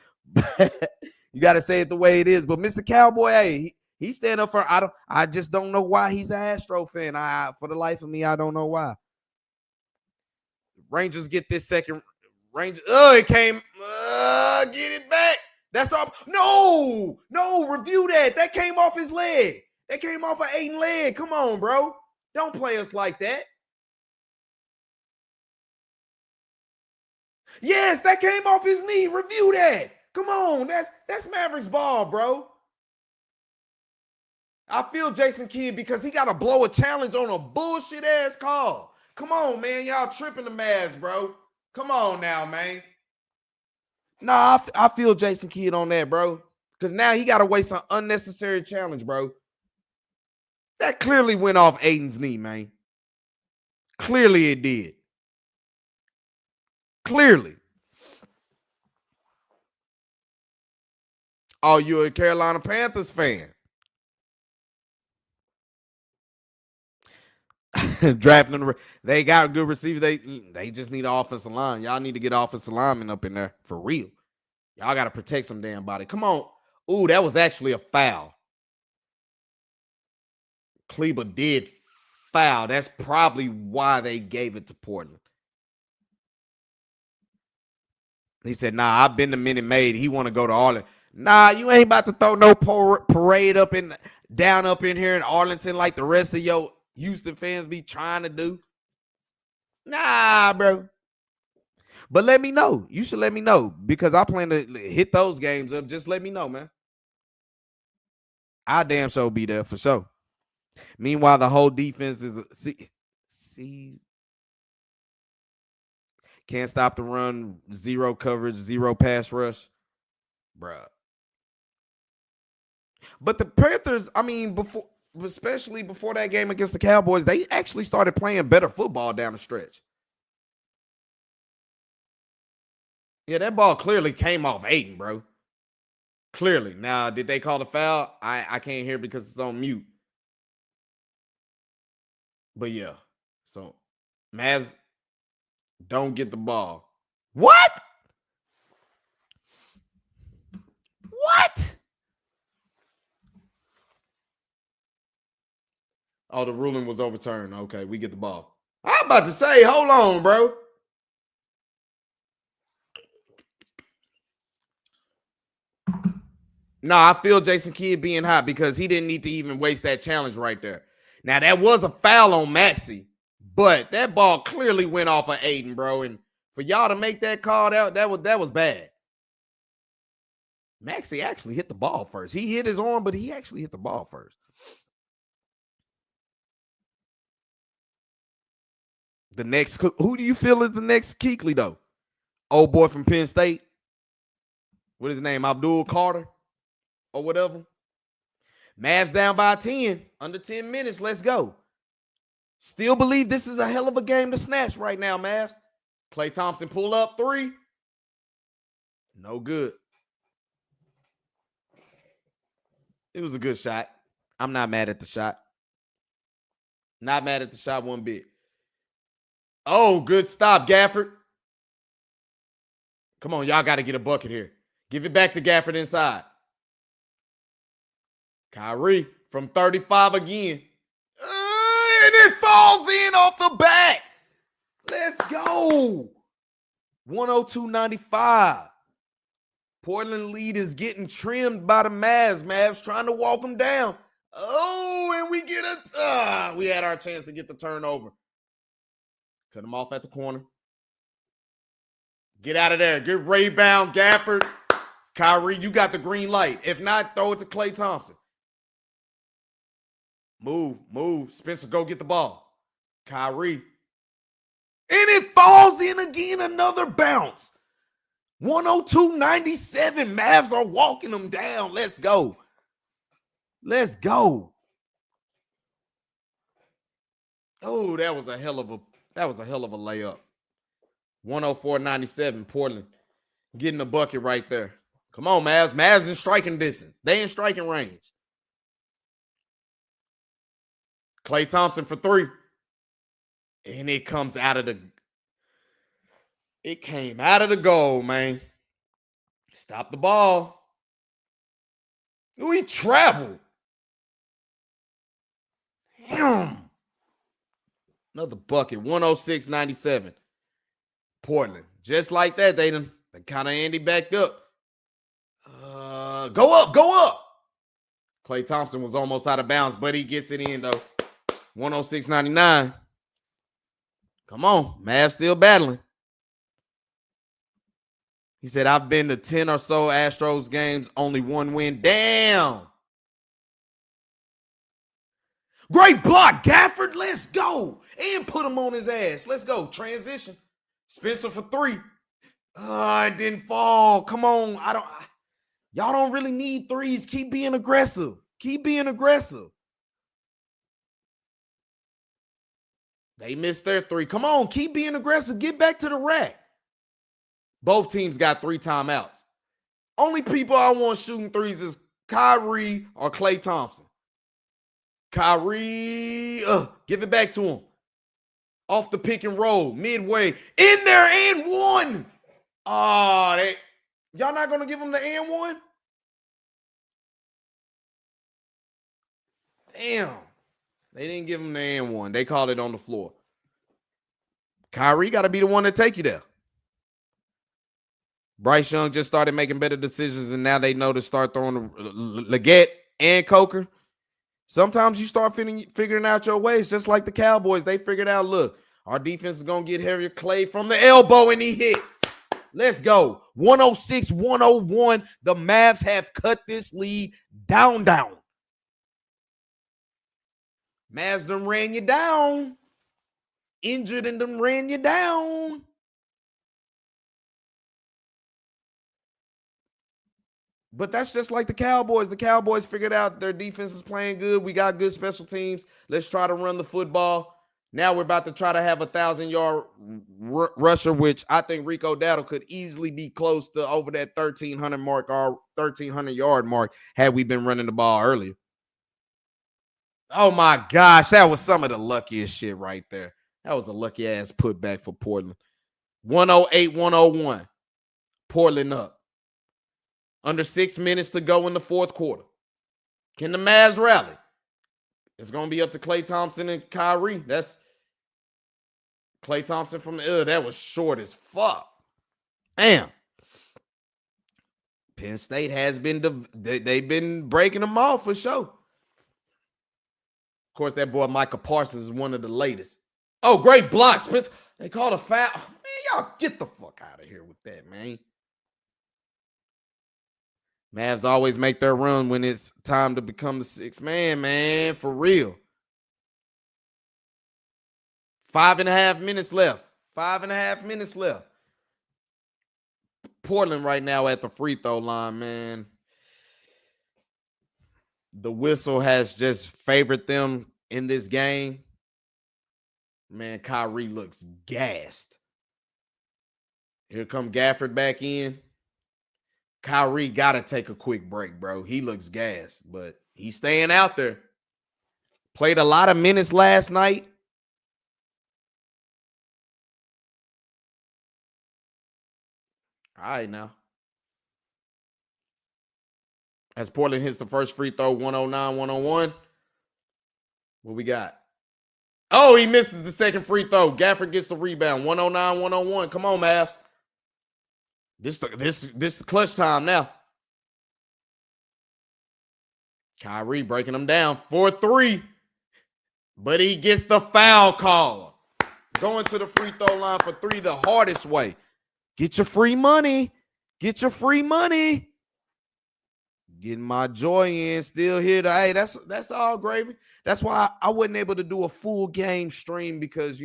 You got to say it the way it is. But Mr. Cowboy, hey, he stand up for. I just don't know why he's an Astro fan. For the life of me, I don't know why. Rangers get this second. Rangers. Oh, it came. Get it back. That's all. No, review that. That came off his leg. That came off of Aiden leg. Come on, bro. Don't play us like that. Yes, that came off his knee. Review that. Come on. That's Mavericks ball, bro. I feel Jason Kidd because he got to blow a challenge on a bullshit ass call. Come on, man. Y'all tripping the Mavs, bro. Come on now, man. Nah, I feel Jason Kidd on that, bro. Because now he got to waste an unnecessary challenge, bro. That clearly went off Aiden's knee, man. Clearly it did. Clearly. Oh, you're a Carolina Panthers fan. Drafting them. They got a good receiver. They just need an offensive line. Y'all need to get offensive linemen up in there for real. Y'all got to protect some damn body. Come on. Ooh, that was actually a foul. Kleber did foul. That's probably why they gave it to Portland. He said, nah, I've been the Minute Maid. He want to go to Arlington. Nah, you ain't about to throw no parade down up in here in Arlington like the rest of your Houston fans be trying to do. Nah, bro. But let me know. You should let me know because I plan to hit those games up. Just let me know, man. I damn sure be there for sure. Meanwhile, the whole defense is see can't stop the run, zero coverage, zero pass rush, bruh. But the Panthers, I mean, especially before that game against the Cowboys, they actually started playing better football down the stretch. Yeah, that ball clearly came off Aiden, bro. Clearly. Now, did they call the foul? I can't hear because it's on mute. But yeah, so Mavs don't get the ball. What? What? Oh, the ruling was overturned. Okay, we get the ball. I'm about to say, hold on, bro. No, I feel Jason Kidd being hot because he didn't need to even waste that challenge right there. Now, that was a foul on Maxey, but that ball clearly went off of Aiden, bro. And for y'all to make that call, that was bad. Maxey actually hit the ball first. He hit his arm, but he actually hit the ball first. The next, who do you feel is the next Kuechly, though? Old boy from Penn State. What is his name? Abdul Carter or whatever. Mavs down by 10. Under 10 minutes. Let's go. Still believe this is a hell of a game to snatch right now, Mavs. Klay Thompson pull up 3. No good. It was a good shot. I'm not mad at the shot. Not mad at the shot one bit. Oh, good stop, Gafford. Come on, y'all got to get a bucket here. Give it back to Gafford inside. Kyrie from 35 again. And it falls in off the back. Let's go. 102.95. Portland lead is getting trimmed by the Mavs. Mavs trying to walk them down. Oh, and we get we had our chance to get the turnover. Cut him off at the corner. Get out of there. Good rebound, Gafford. Kyrie, you got the green light. If not, throw it to Klay Thompson. Move. Spencer, go get the ball. Kyrie. And it falls in again. Another bounce. 102.97. Mavs are walking them down. Let's go. Let's go. Oh, that was a hell of a layup. 104.97. Portland getting the bucket right there. Come on, Mavs. Mavs in striking distance. They in striking range. Klay Thompson for three. And it comes out of the... It came out of the goal, man. Stop the ball. Ooh, he traveled. Damn. Another bucket. 106.97. Portland. Just like that, they kind of Andy backed up. Go up, go up. Klay Thompson was almost out of bounds, but he gets it in, though. 106.99. Come on. Mavs still battling. He said, I've been to 10 or so Astros games, only one win. Damn. Great block, Gafford. Let's go. And put him on his ass. Let's go. Transition. Spencer for three. It didn't fall. Come on. Y'all don't really need threes. Keep being aggressive. Keep being aggressive. They missed their three. Come on. Keep being aggressive. Get back to the rack. Both teams got 3 timeouts. Only people I want shooting threes is Kyrie or Klay Thompson. Kyrie, give it back to him. Off the pick and roll, midway. In there and one. Y'all not going to give him the and one? Damn. They didn't give him the and one. They called it on the floor. Kyrie got to be the one to take you there. Bryce Young just started making better decisions, and now they know to start throwing Leggett and Coker. Sometimes you start figuring out your ways, just like the Cowboys. They figured out, look, our defense is going to get heavier. Klay from the elbow, and he hits. Let's go. 106-101. The Mavs have cut this lead down. Mavs done ran you down. Injured and done ran you down. But that's just like the Cowboys. The Cowboys figured out their defense is playing good. We got good special teams. Let's try to run the football. Now we're about to try to have a 1,000-yard rusher, which I think Rico Dowdle could easily be close to over that 1,300 mark or 1,300-yard mark had we been running the ball earlier. Oh, my gosh. That was some of the luckiest shit right there. That was a lucky-ass putback for Portland. 108-101. Portland up. Under 6 minutes to go in the fourth quarter. Can the Mavs rally? It's going to be up to Klay Thompson and Kyrie. That's Klay Thompson from the that was short as fuck. Damn. Penn State has been, they've been breaking them off for sure. Of course, that boy Micah Parsons is one of the latest. Oh, great block, Spencer. They called a foul. Man, y'all get the fuck out of here with that, man. Mavs always make their run when it's time to become the sixth man, for real. 5.5 minutes left. 5.5 minutes left. Portland right now at the free throw line, man. The whistle has just favored them in this game. Man, Kyrie looks gassed. Here come Gafford back in. Kyrie got to take a quick break, bro. He looks gassed, but he's staying out there. Played a lot of minutes last night. All right, now. As Portland hits the first free throw, 109-101. What we got? Oh, he misses the second free throw. Gafford gets the rebound. 109-101. Come on, Mavs. This the clutch time now. Kyrie breaking them down 4-3. But he gets the foul call. Going to the free throw line for 3 the hardest way. Get your free money. Get your free money. Getting my joy in. Still here. Hey, that's all gravy. That's why I wasn't able to do a full game stream because,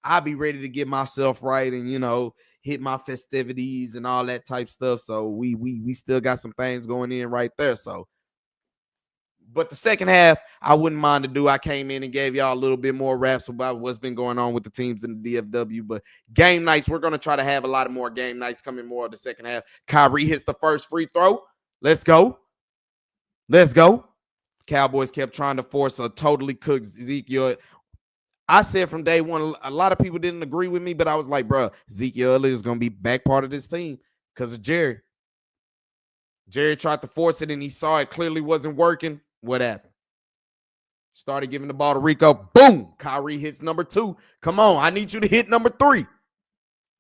I'll be ready to get myself right and, hit my festivities and all that type stuff. So we still got some things going in right there. So, but the second half, I wouldn't mind to do. I came in and gave y'all a little bit more raps about what's been going on with the teams in the DFW. But game nights, we're going to try to have a lot of more game nights coming more of the second half. Kyrie hits the first free throw. Let's go. Let's go. Cowboys kept trying to force a totally cooked Ezekiel. I said from day one, a lot of people didn't agree with me, but I was like, bro, Ezekiel Elliott is going to be back part of this team because of Jerry. Jerry tried to force it, and he saw it clearly wasn't working. What happened? Started giving the ball to Rico. Boom. Kyrie hits number 2. Come on. I need you to hit number 3.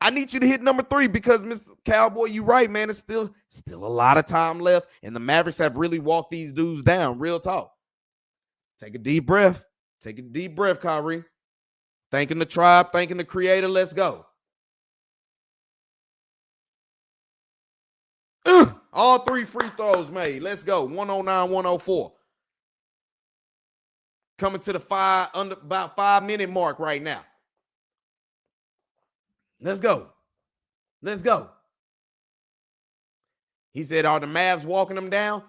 I need you to hit number 3 because, Mr. Cowboy, you right, man. It's still a lot of time left, and the Mavericks have really walked these dudes down. Real talk. Take a deep breath. Take a deep breath, Kyrie. Thanking the tribe, thanking the creator. Let's go. All 3 free throws made. Let's go. 109, 104. Coming to the about 5-minute mark right now. Let's go. Let's go. He said, are the Mavs walking them down?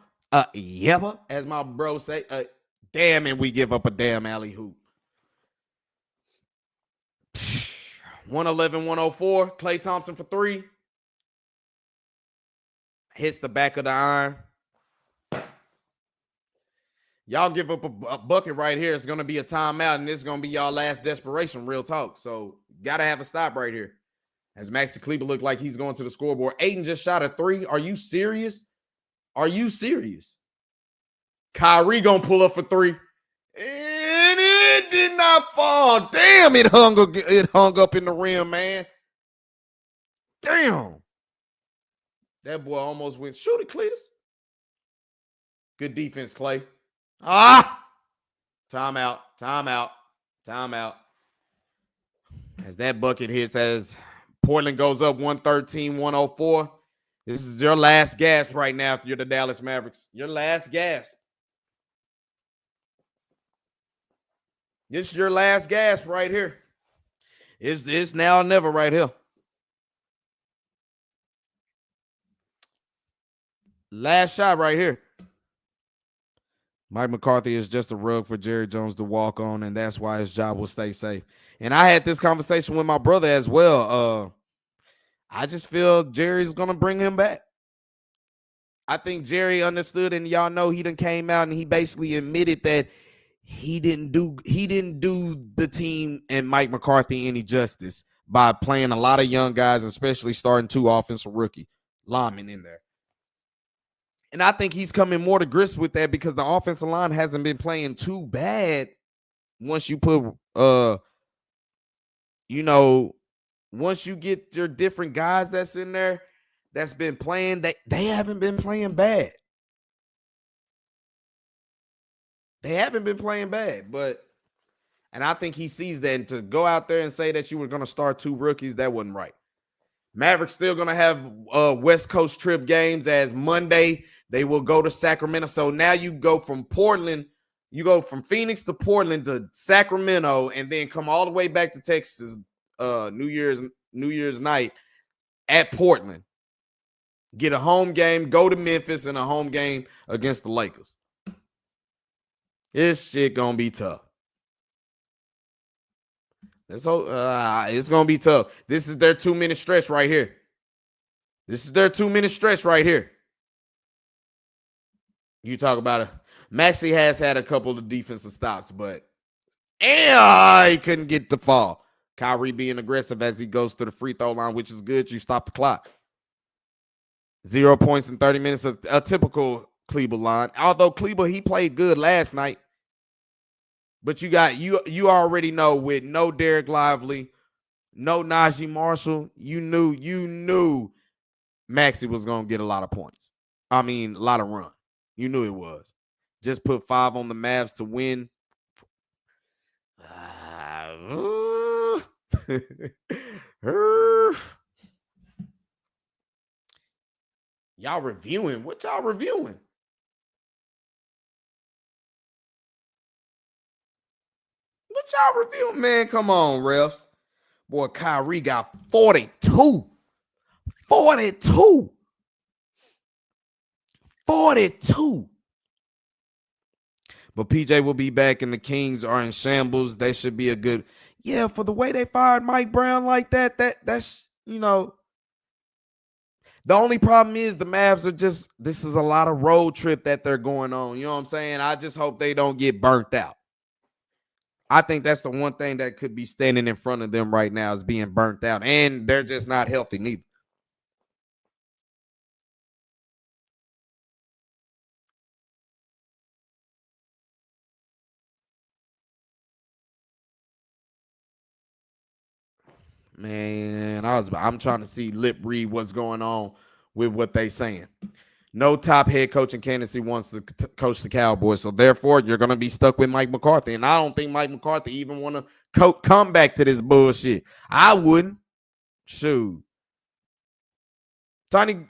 Yep, as my bro say. Damn, and we give up a damn alley-hoop. 111, 104. Klay Thompson for 3. Hits the back of the iron. Y'all give up a bucket right here. It's going to be a timeout, and this is going to be y'all last desperation, real talk. So, got to have a stop right here. As Maxi Kleber looked like he's going to the scoreboard. Ayton just shot a 3. Are you serious? Are you serious? Kyrie going to pull up for 3. And it did not fall. Damn, it hung up in the rim, man. Damn. That boy almost went. Shoot it, Cletus. Good defense, Klay. Timeout. Timeout. Timeout. As that bucket hits, as Portland goes up 113-104. This is your last gasp right now if you're the Dallas Mavericks. Your last gasp. This is your last gasp right here. It's now or never right here. Last shot right here. Mike McCarthy is just a rug for Jerry Jones to walk on, and that's why his job will stay safe. And I had this conversation with my brother as well. I just feel Jerry's going to bring him back. I think Jerry understood, and y'all know he done came out and he basically admitted that he didn't do the team and Mike McCarthy any justice by playing a lot of young guys, especially starting 2 offensive rookie linemen in there. And I think he's coming more to grips with that because the offensive line hasn't been playing too bad once you put, once you get your different guys that's in there that's been playing, they haven't been playing bad. They haven't been playing bad, and I think he sees that. And to go out there and say that you were going to start 2 rookies, that wasn't right. Mavericks still going to have West Coast trip games as Monday. They will go to Sacramento. So now you go from Portland, you go from Phoenix to Portland to Sacramento, and then come all the way back to Texas New Year's night at Portland. Get a home game, go to Memphis, and a home game against the Lakers. This shit gonna be tough. It's gonna be tough. This is their 2-minute stretch right here. You talk about it. Maxey has had a couple of defensive stops, but he couldn't get the fall. Kyrie being aggressive as he goes to the free throw line, which is good. You stop the clock. 0 points in 30 minutes, a typical Kleber line. Although Kleber, he played good last night. But you already know with no Derek Lively, no Najee Marshall, you knew Maxey was going to get a lot of points. I mean, a lot of run. You knew it was. Just put 5 on the Mavs to win. Y'all reviewing? What y'all reviewing? What y'all reviewing, man? Come on, refs. Boy, Kyrie got 42. 42. 42. But PJ will be back and the Kings are in shambles. They should be a good, yeah, for the way they fired Mike Brown like that's, you know, the only problem is the Mavs are just, this is a lot of road trip that they're going on. You know what I'm saying? I just hope they don't get burnt out. I think that's the one thing that could be standing in front of them right now is being burnt out. And they're just not healthy neither. Man, I'm trying to see lip read what's going on with what they saying. No top head coaching candidacy wants to coach the Cowboys, so therefore you're going to be stuck with Mike McCarthy. And I don't think Mike McCarthy even want to come back to this bullshit. I wouldn't. Shoot. Tiny,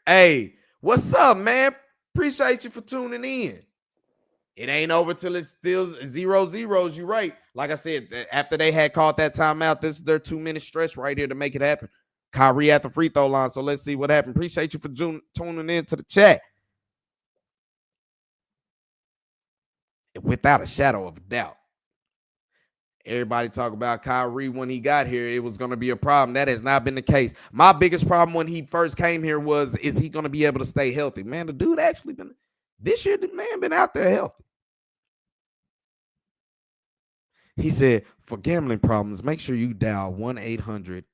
hey, what's up, man? Appreciate you for tuning in. It ain't over till it's still 0-0. You're right. Like I said, after they had called that timeout, this is their 2-minute stretch right here to make it happen. Kyrie at the free throw line. So let's see what happened. Appreciate you for tuning in to the chat. Without a shadow of a doubt. Everybody talk about Kyrie when he got here. It was going to be a problem. That has not been the case. My biggest problem when he first came here was, is he going to be able to stay healthy? Man, the dude actually been, this year, the man been out there healthy. He said, for gambling problems, make sure you dial 1-800.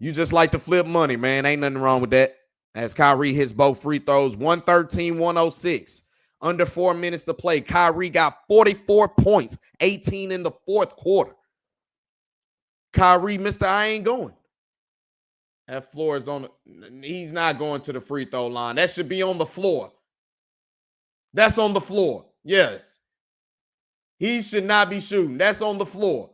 You just like to flip money, man. Ain't nothing wrong with that. As Kyrie hits both free throws, 113-106. Under 4 minutes to play. Kyrie got 44 points, 18 in the fourth quarter. Kyrie, Mr. I ain't going. That floor is on he's not going to the free throw line. That should be on the floor. That's on the floor. Yes. He should not be shooting. That's on the floor.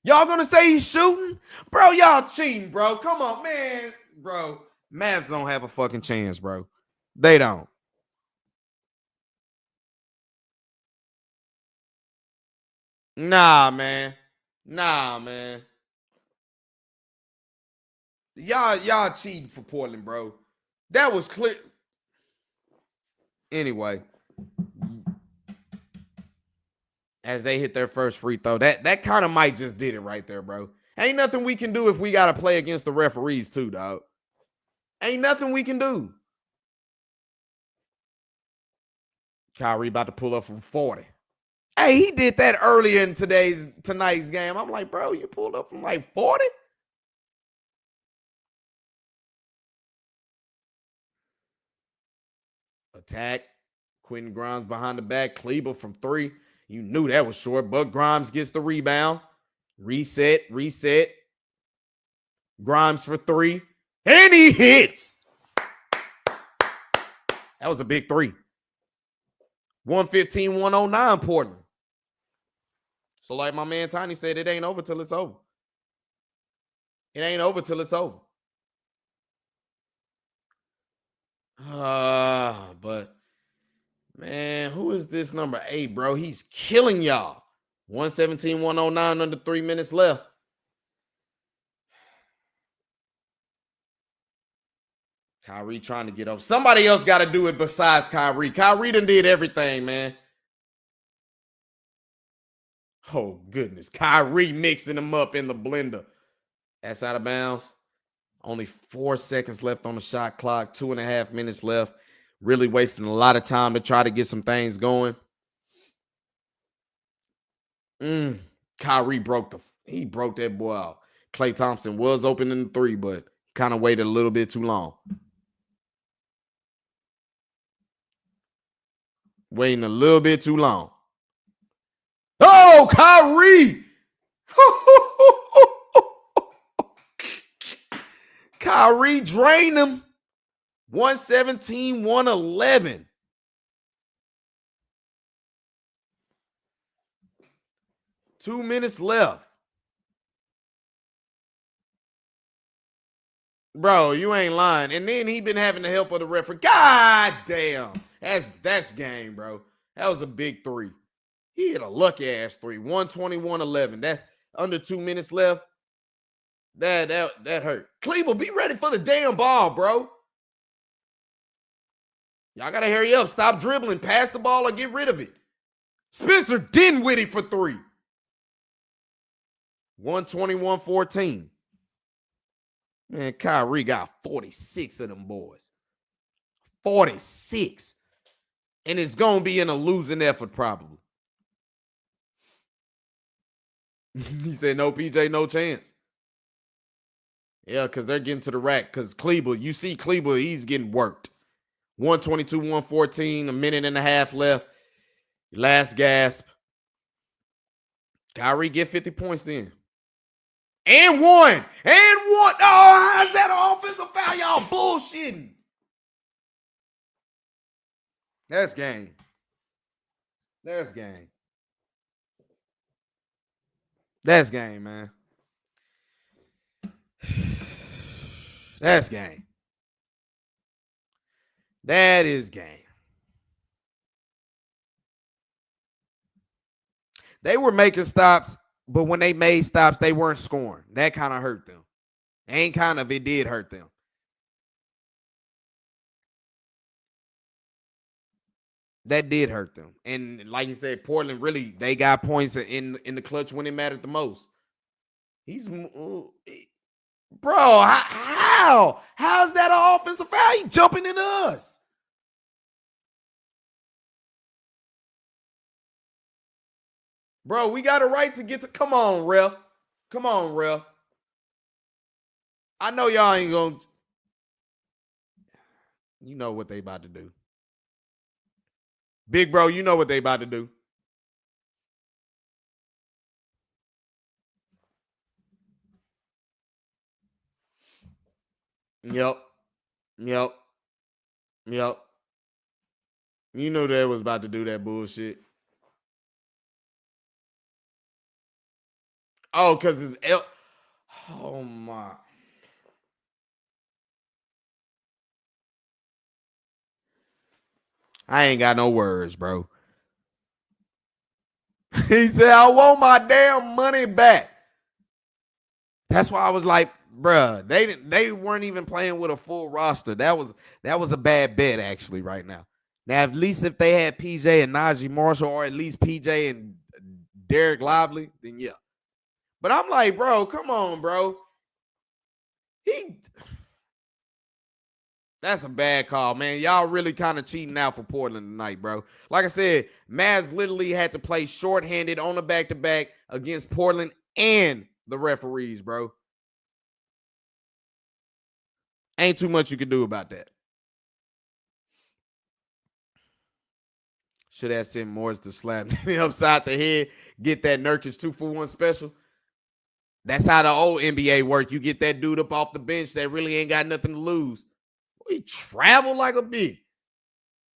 Y'all gonna say he's shooting? Bro, y'all cheating, bro. Come on, man. Bro, Mavs don't have a fucking chance, bro. They don't. Nah, man. Y'all cheating for Portland, bro. That was clear. Anyway. As they hit their first free throw. That kind of might just did it right there, bro. Ain't nothing we can do if we got to play against the referees too, dog. Ain't nothing we can do. Kyrie about to pull up from 40. Hey, he did that earlier in tonight's game. I'm like, bro, you pulled up from like 40? Attack. Quentin Grimes behind the back. Kleber from 3. You knew that was short, but Grimes gets the rebound. Reset. Grimes for 3. And he hits. That was a big 3. 115-109 Portland. So like my man Tiny said, it ain't over till it's over. It ain't over till it's over. But man, who is this number 8, bro? He's killing y'all. 117-109 under 3 minutes left. Kyrie trying to get up. Somebody else got to do it besides Kyrie. Kyrie done did everything, man. Oh, goodness. Kyrie mixing them up in the blender. That's out of bounds. Only 4 seconds left on the shot clock. 2.5 minutes left. Really wasting a lot of time to try to get some things going. Kyrie broke that boy out. Klay Thompson was open in the 3, but kind of waited a little bit too long. Waiting a little bit too long. Oh, Kyrie! Kyrie drained him. 117-111. Two minutes left. Bro, you ain't lying. And then he been having the help of the referee. God damn. That's game, bro. That was a big 3. He hit a lucky ass 3. 121-11. Under 2 minutes left. That hurt. Cleveland, be ready for the damn ball, bro. Y'all gotta hurry up. Stop dribbling. Pass the ball or get rid of it. Spencer Dinwiddie for 3. 121-14. Man, Kyrie got 46 of them boys. 46. And it's going to be in a losing effort probably. He said, no, PJ, no chance. Yeah, because they're getting to the rack. Because Cleveland, you see Cleveland, he's getting worked. 122-114, a minute and a half left. Last gasp. Kyrie get 50 points then. And one. And one. Oh, how's that offensive foul? Y'all bullshitting. That's game. That's game. That's game, man. That's game. That is game. They were making stops, but when they made stops, they weren't scoring. That kind of hurt them. It did hurt them. That did hurt them. And like you said, Portland really, they got points in the clutch when it mattered the most. Bro, how's that an offensive foul? He jumping into us. Bro, we got a right to get to, come on, ref. Come on, ref. I know y'all ain't gonna, you know what they about to do. Big bro, you know what they about to do. Yep. You know they was about to do that bullshit. Oh, because it's oh my. I ain't got no words, bro. He said, I want my damn money back. That's why I was like, bruh, they weren't even playing with a full roster. That was a bad bet, actually, right now. Now, at least if they had PJ and Najee Marshall, or at least PJ and Derek Lively, then yeah. But I'm like, bro, come on, bro. That's a bad call, man. Y'all really kind of cheating out for Portland tonight, bro. Like I said, Mavs literally had to play shorthanded on the back-to-back against Portland and the referees, bro. Ain't too much you can do about that. Should have sent Morris to slap him upside the head, get that Nurkic 2-for-1 special. That's how the old NBA work. You get that dude up off the bench that really ain't got nothing to lose. Boy, he traveled like a big.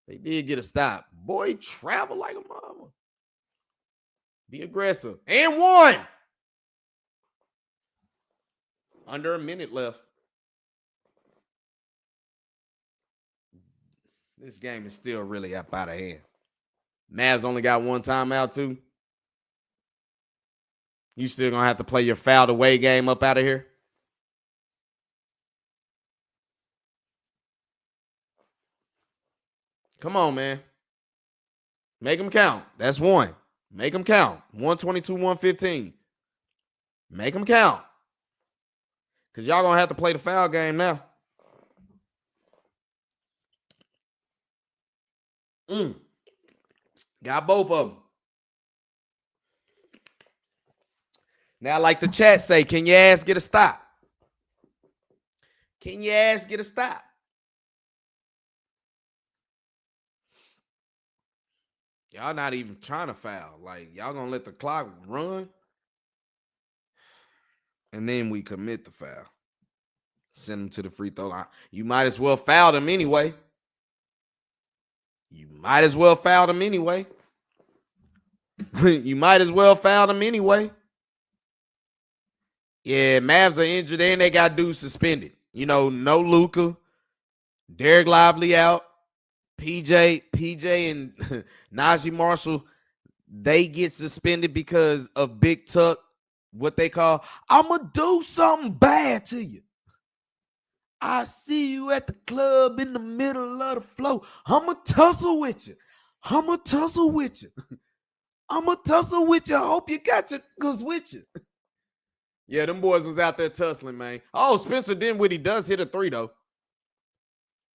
They did get a stop. Boy, he traveled like a mama. Be aggressive. And one. Under a minute left. This game is still really up out of hand. Mavs only got one timeout, too. You still going to have to play your fouled away game up out of here? Come on, man. Make them count. That's one. Make them count. 122-115. Make them count. Because y'all going to have to play the foul game now. Got both of them. Now, like the chat say, can your ass get a stop? Can your ass get a stop? Y'all not even trying to foul. Like, y'all going to let the clock run? And then we commit the foul. Send them to the free throw line. You might as well foul them anyway. You might as well foul them anyway. Yeah, Mavs are injured and they got dudes suspended. You know, no Luka, Derek Lively out, PJ and Najee Marshall, they get suspended because of Big Tuck what they call, I'ma do something bad to you. I see you at the club in the middle of the floor. I'ma tussle with you. I'ma tussle with you. I'ma tussle with you. I hope you got your goods with you. Yeah, them boys was out there tussling, man. Oh, Spencer Dinwiddie does hit a three, though.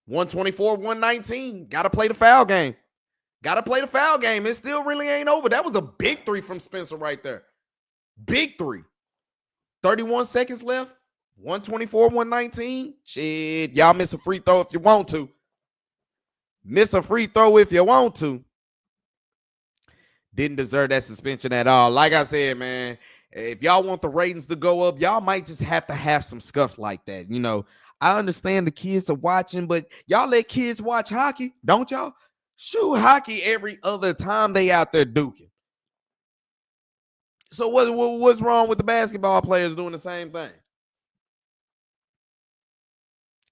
124, 119. Got to play the foul game. Got to play the foul game. It still really ain't over. That was a big three from Spencer right there. Big three. 31 seconds left. 124, 119. Shit, y'all miss a free throw if you want to. Miss a free throw if you want to. Didn't deserve that suspension at all. Like I said, man, if y'all want the ratings to go up, y'all might just have to have some scuffs like that. You know, I understand the kids are watching, but y'all let kids watch hockey, don't y'all? Shoot hockey every other time they out there duking. So what's wrong with the basketball players doing the same thing?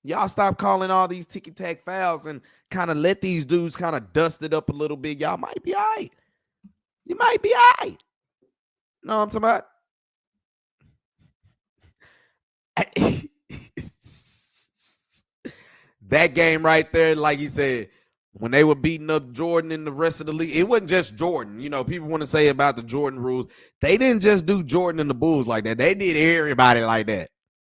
Y'all stop calling all these ticky-tack fouls and kind of let these dudes kind of dust it up a little bit. Y'all might be all right. You might be all right. Know what I'm talking about? That game right there, like you said, when they were beating up Jordan and the rest of the league, it wasn't just Jordan. You know, people want to say about the Jordan rules. They didn't just do Jordan and the Bulls like that. They did everybody like that.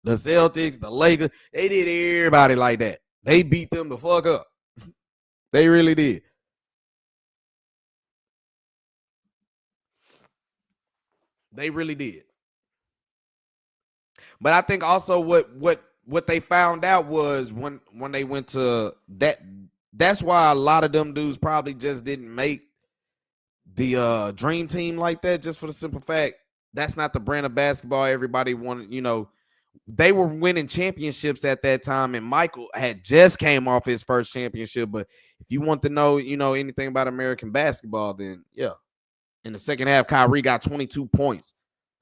The Celtics, the Lakers, they did everybody like that. They beat them the fuck up. They really did. They really did. But I think also what they found out was when they went to that's why a lot of them dudes probably just didn't make the dream team like that, just for the simple fact that's not the brand of basketball everybody wanted. You know, they were winning championships at that time, and Michael had just came off his first championship. But if you want to know, you know, anything about American basketball, then yeah. In the second half, Kyrie got 22 points,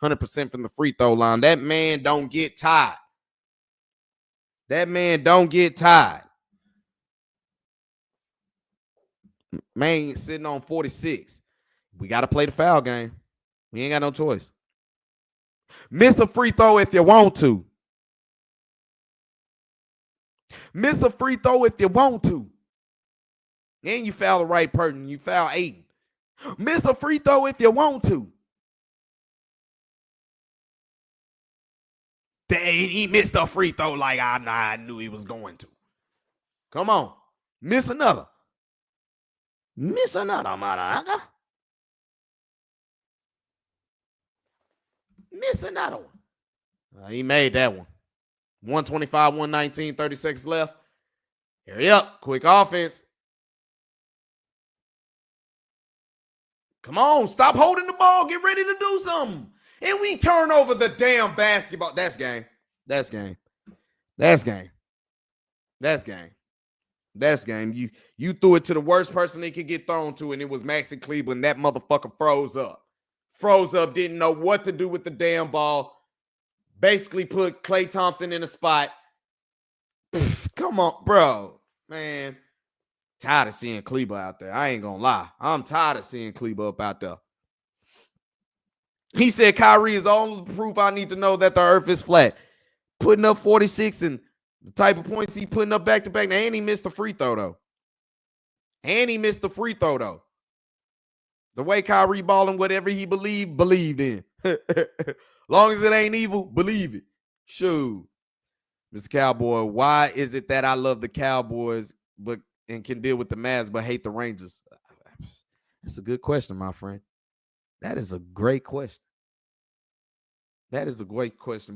100% from the free throw line. That man don't get tired. That man don't get tired. Man sitting on 46. We got to play the foul game. We ain't got no choice. Miss a free throw if you want to. Miss a free throw if you want to. And you foul the right person. You foul Aiden. Miss a free throw if you want to. He missed a free throw like I knew he was going to. Come on. Miss another. Miss another, motherfucker. Miss another one. He made that one. 125, 119, 30 seconds left. Hurry up. Quick offense. Come on. Stop holding the ball. Get ready to do something. And we turn over the damn basketball. That's game. That's game. That's game. That's game. That's game. You threw it to the worst person they could get thrown to, and it was Maxi Cleveland. That motherfucker froze up. Froze up, didn't know what to do with the damn ball. Basically put Klay Thompson in a spot. Come on, bro. Man. Tired of seeing Kleba out there. I ain't gonna lie. I'm tired of seeing Kleba up out there. He said Kyrie is the only proof I need to know that the earth is flat. Putting up 46 and the type of points he putting up back to back. And he missed the free throw, though. The way Kyrie balling, whatever he believed in. Long as it ain't evil, believe it. Shoot. Mr. Cowboy, why is it that I love the Cowboys and can deal with the Mavs but hate the Rangers? That's a good question, my friend. That is a great question.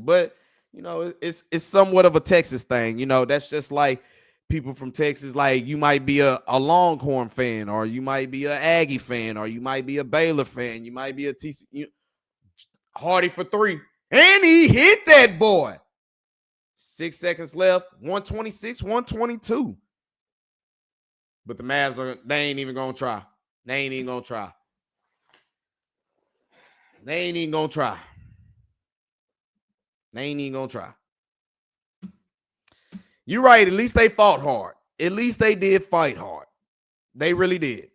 But, you know, it's somewhat of a Texas thing. You know, that's just like people from Texas. Like, you might be a Longhorn fan, or you might be an Aggie fan, or you might be a Baylor fan. You might be a TCU. Hardy for three. And he hit that boy. 6 seconds left. 126, 122. But the Mavs they ain't even going to try. They ain't even going to try. You're right. At least they fought hard. At least they did fight hard. They really did.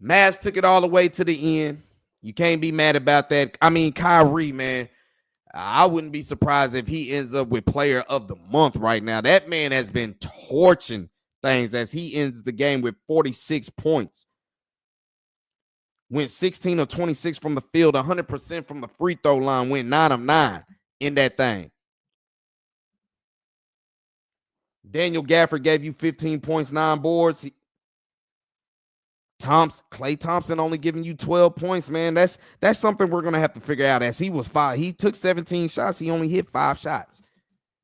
Mavs took it all the way to the end. You can't be mad about that. I mean, Kyrie, man, I wouldn't be surprised if he ends up with player of the month right now. That man has been torching things as he ends the game with 46 points. Went 16 of 26 from the field, 100% from the free throw line, went 9 of 9 in that thing. Daniel Gafford gave you 15 points, 9 boards. Klay Thompson only giving you 12 points, man. That's something we're gonna have to figure out. As he took 17 shots, he only hit 5 shots.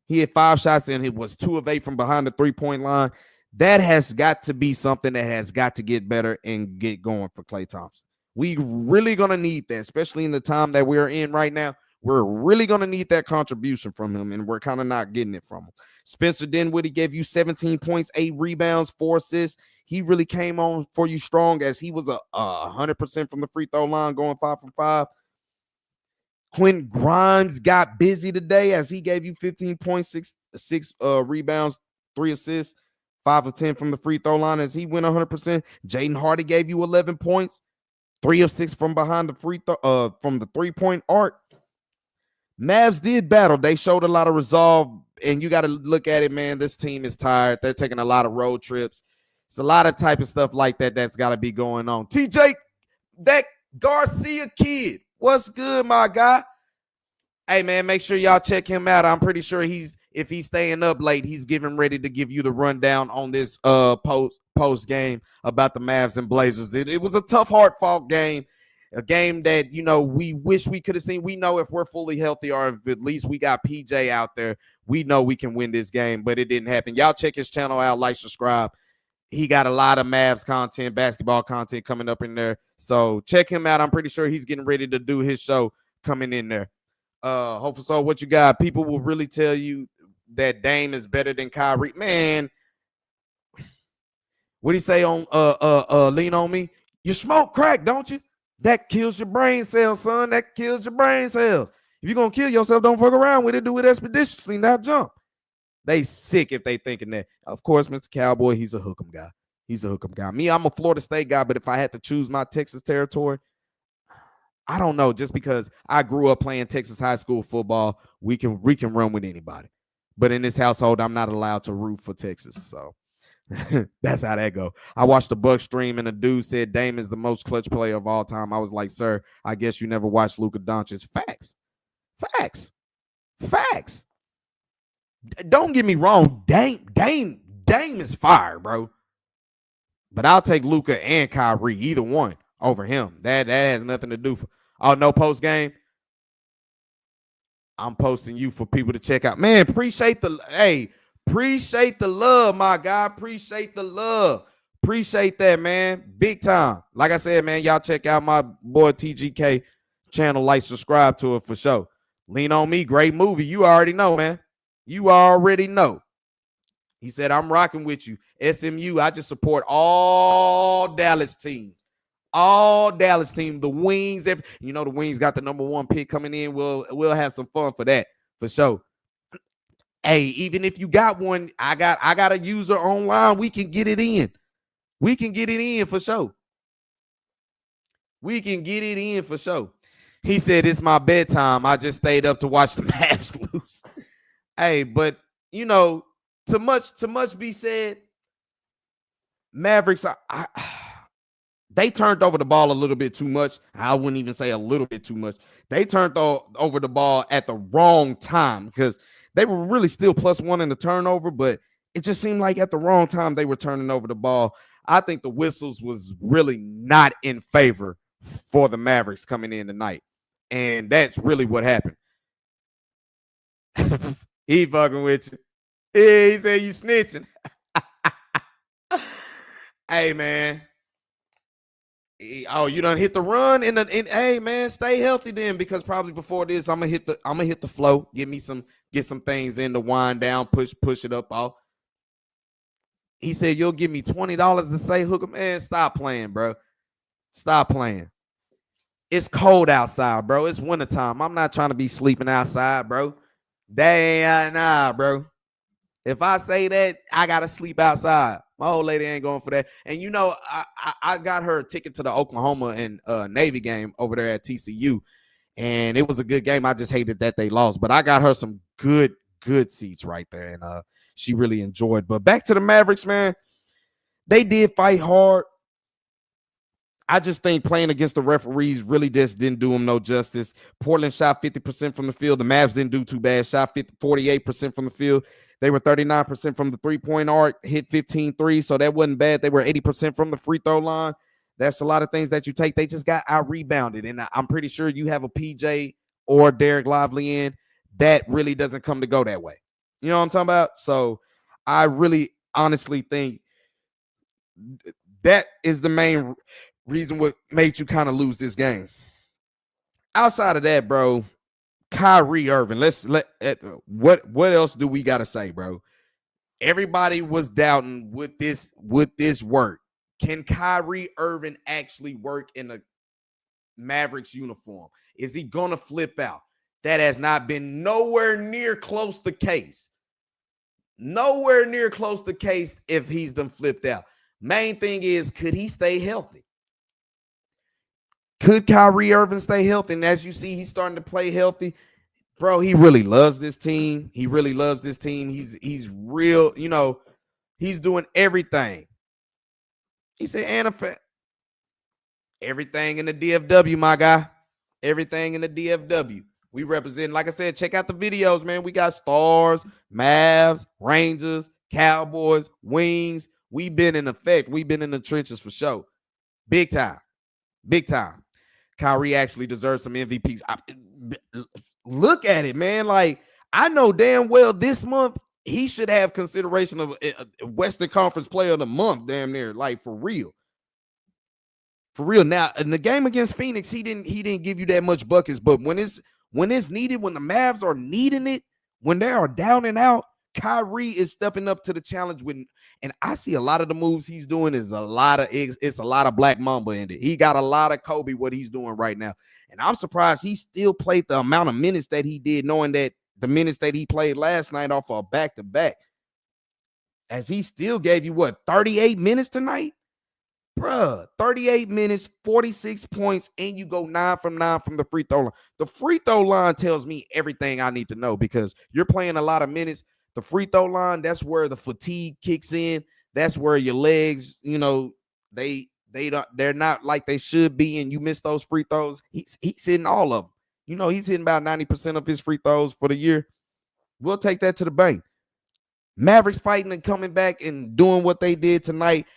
He hit 5 shots and it was 2 of 8 from behind the 3-point line. That has got to be something that has got to get better and get going for Klay Thompson. We really gonna need that, especially in the time that we're in right now. We're really gonna need that contribution from him, and we're kind of not getting it from him. Spencer Dinwiddie gave you 17 points, 8 rebounds, 4 assists. He really came on for you strong as he was 100% from the free throw line, going 5 from 5. Quentin Grimes got busy today as he gave you 15 points, 6 rebounds, 3 assists, 5 of 10 from the free throw line as he went 100%. Jaden Hardy gave you 11 points, 3 of 6 from behind the free throw, from the 3-point arc. Mavs did battle. They showed a lot of resolve, and you got to look at it, man. This team is tired. They're taking a lot of road trips. It's a lot of type of stuff like that that's got to be going on. TJ, that Garcia kid, what's good, my guy? Hey, man, make sure y'all check him out. I'm pretty sure if he's staying up late, he's getting ready to give you the rundown on this post game about the Mavs and Blazers. It was a tough, hard-fought game, a game that, we wish we could have seen. We know if we're fully healthy or if at least we got PJ out there, we know we can win this game, but it didn't happen. Y'all check his channel out, like, subscribe. He got a lot of Mavs content, basketball content coming up in there. So check him out. I'm pretty sure he's getting ready to do his show coming in there. Hopefully, so what you got? People will really tell you that Dame is better than Kyrie. Man, what do you say on Lean On Me? You smoke crack, don't you? That kills your brain cells, son. That kills your brain cells. If you're gonna kill yourself, don't fuck around with it. Do it expeditiously, not jump. They sick if they thinking that. Of course, Mr. Cowboy, he's a hook'em guy. He's a hook'em guy. Me, I'm a Florida State guy, but if I had to choose my Texas territory, I don't know. Just because I grew up playing Texas high school football, we can run with anybody. But in this household, I'm not allowed to root for Texas. So that's how that go. I watched the Buck stream and a dude said Dame is the most clutch player of all time. I was like, sir, I guess you never watched Luka Doncic. Facts. Don't get me wrong. Dame is fire, bro. But I'll take Luka and Kyrie, either one, over him. That has nothing to do. No post game. I'm posting you for people to check out. Man, appreciate the love, my guy. Appreciate the love. Appreciate that, man. Big time. Like I said, man, y'all check out my boy TGK channel. Like, subscribe to it for sure. Lean On Me, great movie. You already know, man. You already know. He said, I'm rocking with you. SMU, I just support all Dallas teams. All Dallas teams. The Wings, the Wings got the #1 pick coming in. We'll have some fun for that, for sure. Hey, even if you got one, I got a user online. We can get it in. We can get it in for sure. We can get it in for sure. He said, it's my bedtime. I just stayed up to watch the Mavs lose. Hey, but too much be said. Mavericks, they turned over the ball a little bit too much. I wouldn't even say a little bit too much. They turned over the ball at the wrong time because they were really still +1 in the turnover, but it just seemed like at the wrong time they were turning over the ball. I think the whistles was really not in favor for the Mavericks coming in tonight, and that's really what happened. He fucking with you. Yeah, he said you snitching. Hey, man. Oh, you done hit the run and hey, man, stay healthy then, because probably before this I'm gonna hit the flow, get some things in to wind down, push it up off. He said you'll give me $20 to say hooker. Man, stop playing, bro. Stop playing. It's cold outside, bro. It's wintertime. I'm not trying to be sleeping outside, bro. Nah, bro. If I say that, I gotta sleep outside. My old lady ain't going for that. And I got her a ticket to the Oklahoma and Navy game over there at TCU, and it was a good game. I just hated that they lost, but I got her some good seats right there, and she really enjoyed. But back to the Mavericks, man. They did fight hard. I just think playing against the referees really just didn't do them no justice. Portland shot 50% from the field. The Mavs didn't do too bad. Shot 48% from the field. They were 39% from the three-point arc, hit 15 threes, so that wasn't bad. They were 80% from the free throw line. That's a lot of things that you take. They just got out-rebounded, and I'm pretty sure you have a PJ or Derek Lively in. That really doesn't come to go that way. You know what I'm talking about? So I really honestly think that is the main reason what made you kind of lose this game. Outside of that, bro, Kyrie Irving. What else do we got to say, bro? Everybody was doubting would this work. Can Kyrie Irving actually work in a Mavericks uniform? Is he gonna flip out? That has not been nowhere near close the case. Nowhere near close the case if he's done flipped out. Main thing is, could he stay healthy? Could Kyrie Irving stay healthy? And as you see, he's starting to play healthy. Bro, he really loves this team. He really loves this team. He's real, he's doing everything. He said, everything in the DFW, my guy. Everything in the DFW. We represent, like I said, check out the videos, man. We got Stars, Mavs, Rangers, Cowboys, Wings. We've been in effect. We've been in the trenches for sure. Big time. Big time. Kyrie actually deserves some MVPs. Look at it, man. Like, I know damn well this month he should have consideration of a Western Conference Player of the Month, damn near, like for real. For real. Now, in the game against Phoenix, he didn't give you that much buckets, but when it's needed, when the Mavs are needing it, when they are down and out, Kyrie is stepping up to the challenge and I see a lot of the moves he's doing is a lot of Black Mamba in it. He got a lot of Kobe, what he's doing right now. And I'm surprised he still played the amount of minutes that he did, knowing that the minutes that he played last night off of a back-to-back. As he still gave you 38 minutes tonight? Bruh, 38 minutes, 46 points, and you go 9 from 9 from the free throw line. The free throw line tells me everything I need to know because you're playing a lot of minutes. The free throw line, that's where the fatigue kicks in. That's where your legs, they're not like they should be, and you miss those free throws. He's hitting all of them. He's hitting about 90% of his free throws for the year. We'll take that to the bank. Mavericks fighting and coming back and doing what they did tonight.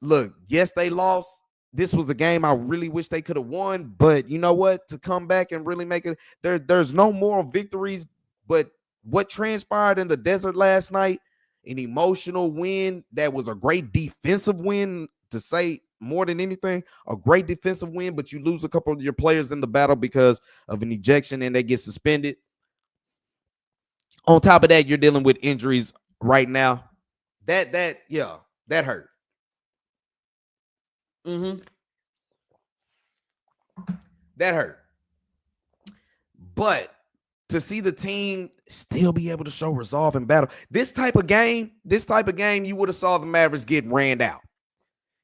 Look, yes, they lost. This was a game I really wish they could have won, but you know what? To come back and really make it, there's no moral victories, but what transpired in the desert last night, an emotional win that was a great defensive win, to say more than anything, a great defensive win, but you lose a couple of your players in the battle because of an ejection and they get suspended. On top of that, you're dealing with injuries right now. That hurt. That hurt. But to see the team still be able to show resolve and battle. This type of game, you would have saw the Mavericks get ran out.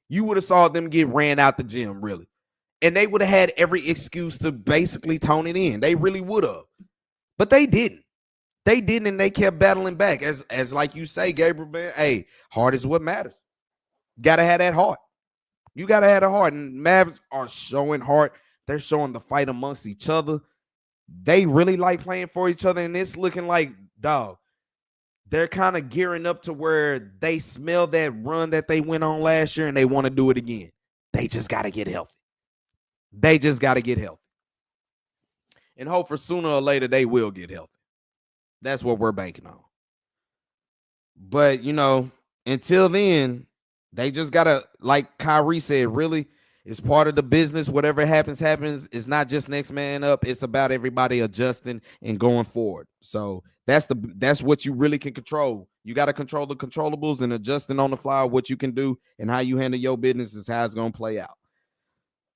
You would have saw them get ran out the gym, really. And they would have had every excuse to basically tone it in. They really would have. But they didn't. They didn't, and they kept battling back. As like you say, Gabriel, man, hey, heart is what matters. Gotta have that heart. You gotta have the heart. And Mavs are showing heart. They're showing the fight amongst each other. They really like playing for each other, and it's looking like, dog, they're kind of gearing up to where they smell that run that they went on last year, and they want to do it again. They just got to get healthy. And hope for sooner or later they will get healthy. That's what we're banking on. But, until then, they just got to, like Kyrie said, really, it's part of the business. Whatever happens. It's not just next man up. It's about everybody adjusting and going forward. So that's what you really can control. You got to control the controllables and adjusting on the fly what you can do and how you handle your business is how it's going to play out.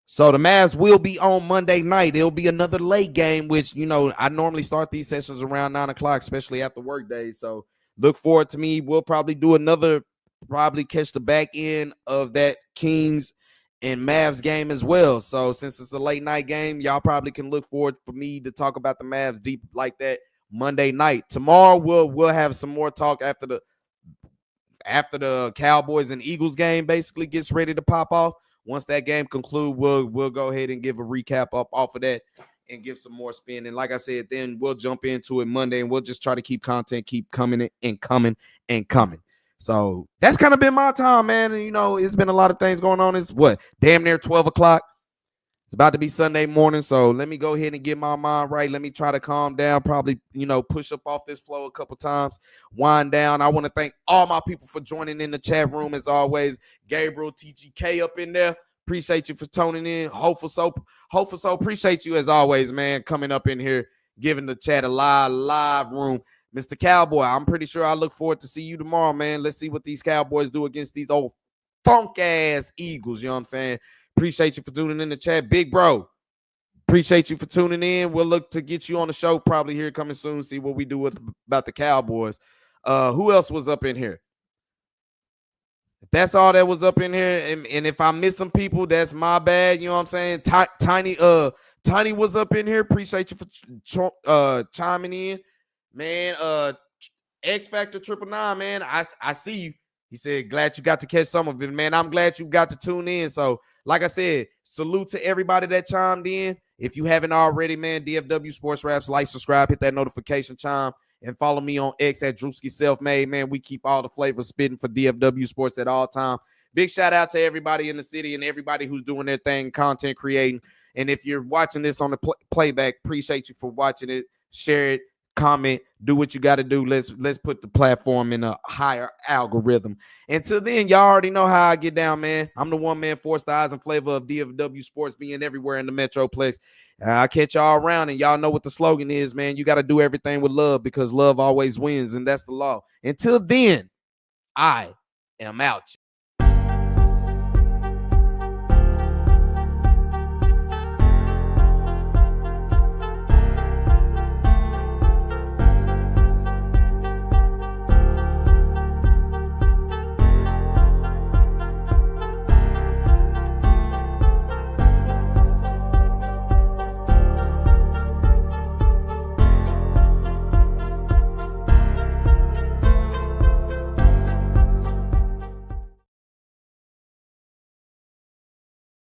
So the Mavs will be on Monday night. It'll be another late game, which, I normally start these sessions around 9 o'clock, especially after work days. So Look forward to me. We'll probably do another, probably catch the back end of that Kings and Mavs game as well. So since it's a late night game, y'all probably can look forward for me to talk about the Mavs deep like that Monday night. Tomorrow we'll have some more talk after the Cowboys and Eagles game basically gets ready to pop off. Once that game conclude, we'll go ahead and give a recap up off of that and give some more spin. And like I said, then we'll jump into it Monday and we'll just try to keep content, keep coming and coming and coming. So that's kind of been my time, man. And, it's been a lot of things going on. It's damn near 12 o'clock. It's about to be Sunday morning, so let me go ahead and get my mind right. Let me try to calm down, probably, push up off this flow a couple times, wind down. I want to thank all my people for joining in the chat room as always. Gabriel, TGK up in there. Appreciate you for tuning in. Hopeful so appreciate you as always, man, coming up in here, giving the chat a live room. Mr. Cowboy, I'm pretty sure I look forward to see you tomorrow, man. Let's see what these Cowboys do against these old funk-ass Eagles, you know what I'm saying? Appreciate you for tuning in the chat. Big bro, appreciate you for tuning in. We'll look to get you on the show probably here coming soon, see what we do about the Cowboys. Who else was up in here? If that's all that was up in here, and if I miss some people, that's my bad. You know what I'm saying? Tiny was up in here. Appreciate you for chiming in. Man, X Factor 999, man. I see you. He said, glad you got to catch some of it, man. I'm glad you got to tune in. So, like I said, salute to everybody that chimed in. If you haven't already, man, DFW Sports Raps, like, subscribe, hit that notification chime, and follow me on X at Drewski Selfmade, man. We keep all the flavors spitting for DFW Sports at all time. Big shout out to everybody in the city and everybody who's doing their thing, content creating. And if you're watching this on the playback, appreciate you for watching it. Share it. Comment, do what you got to do. Let's put the platform in a higher algorithm. Until then, y'all already know how I get down, man. I'm the one man force, the eyes and flavor of DFW Sports, being everywhere in the Metroplex. I'll catch y'all around, and y'all know what the slogan is, man. You got to do everything with love because love always wins, and that's the law. Until then, I am out.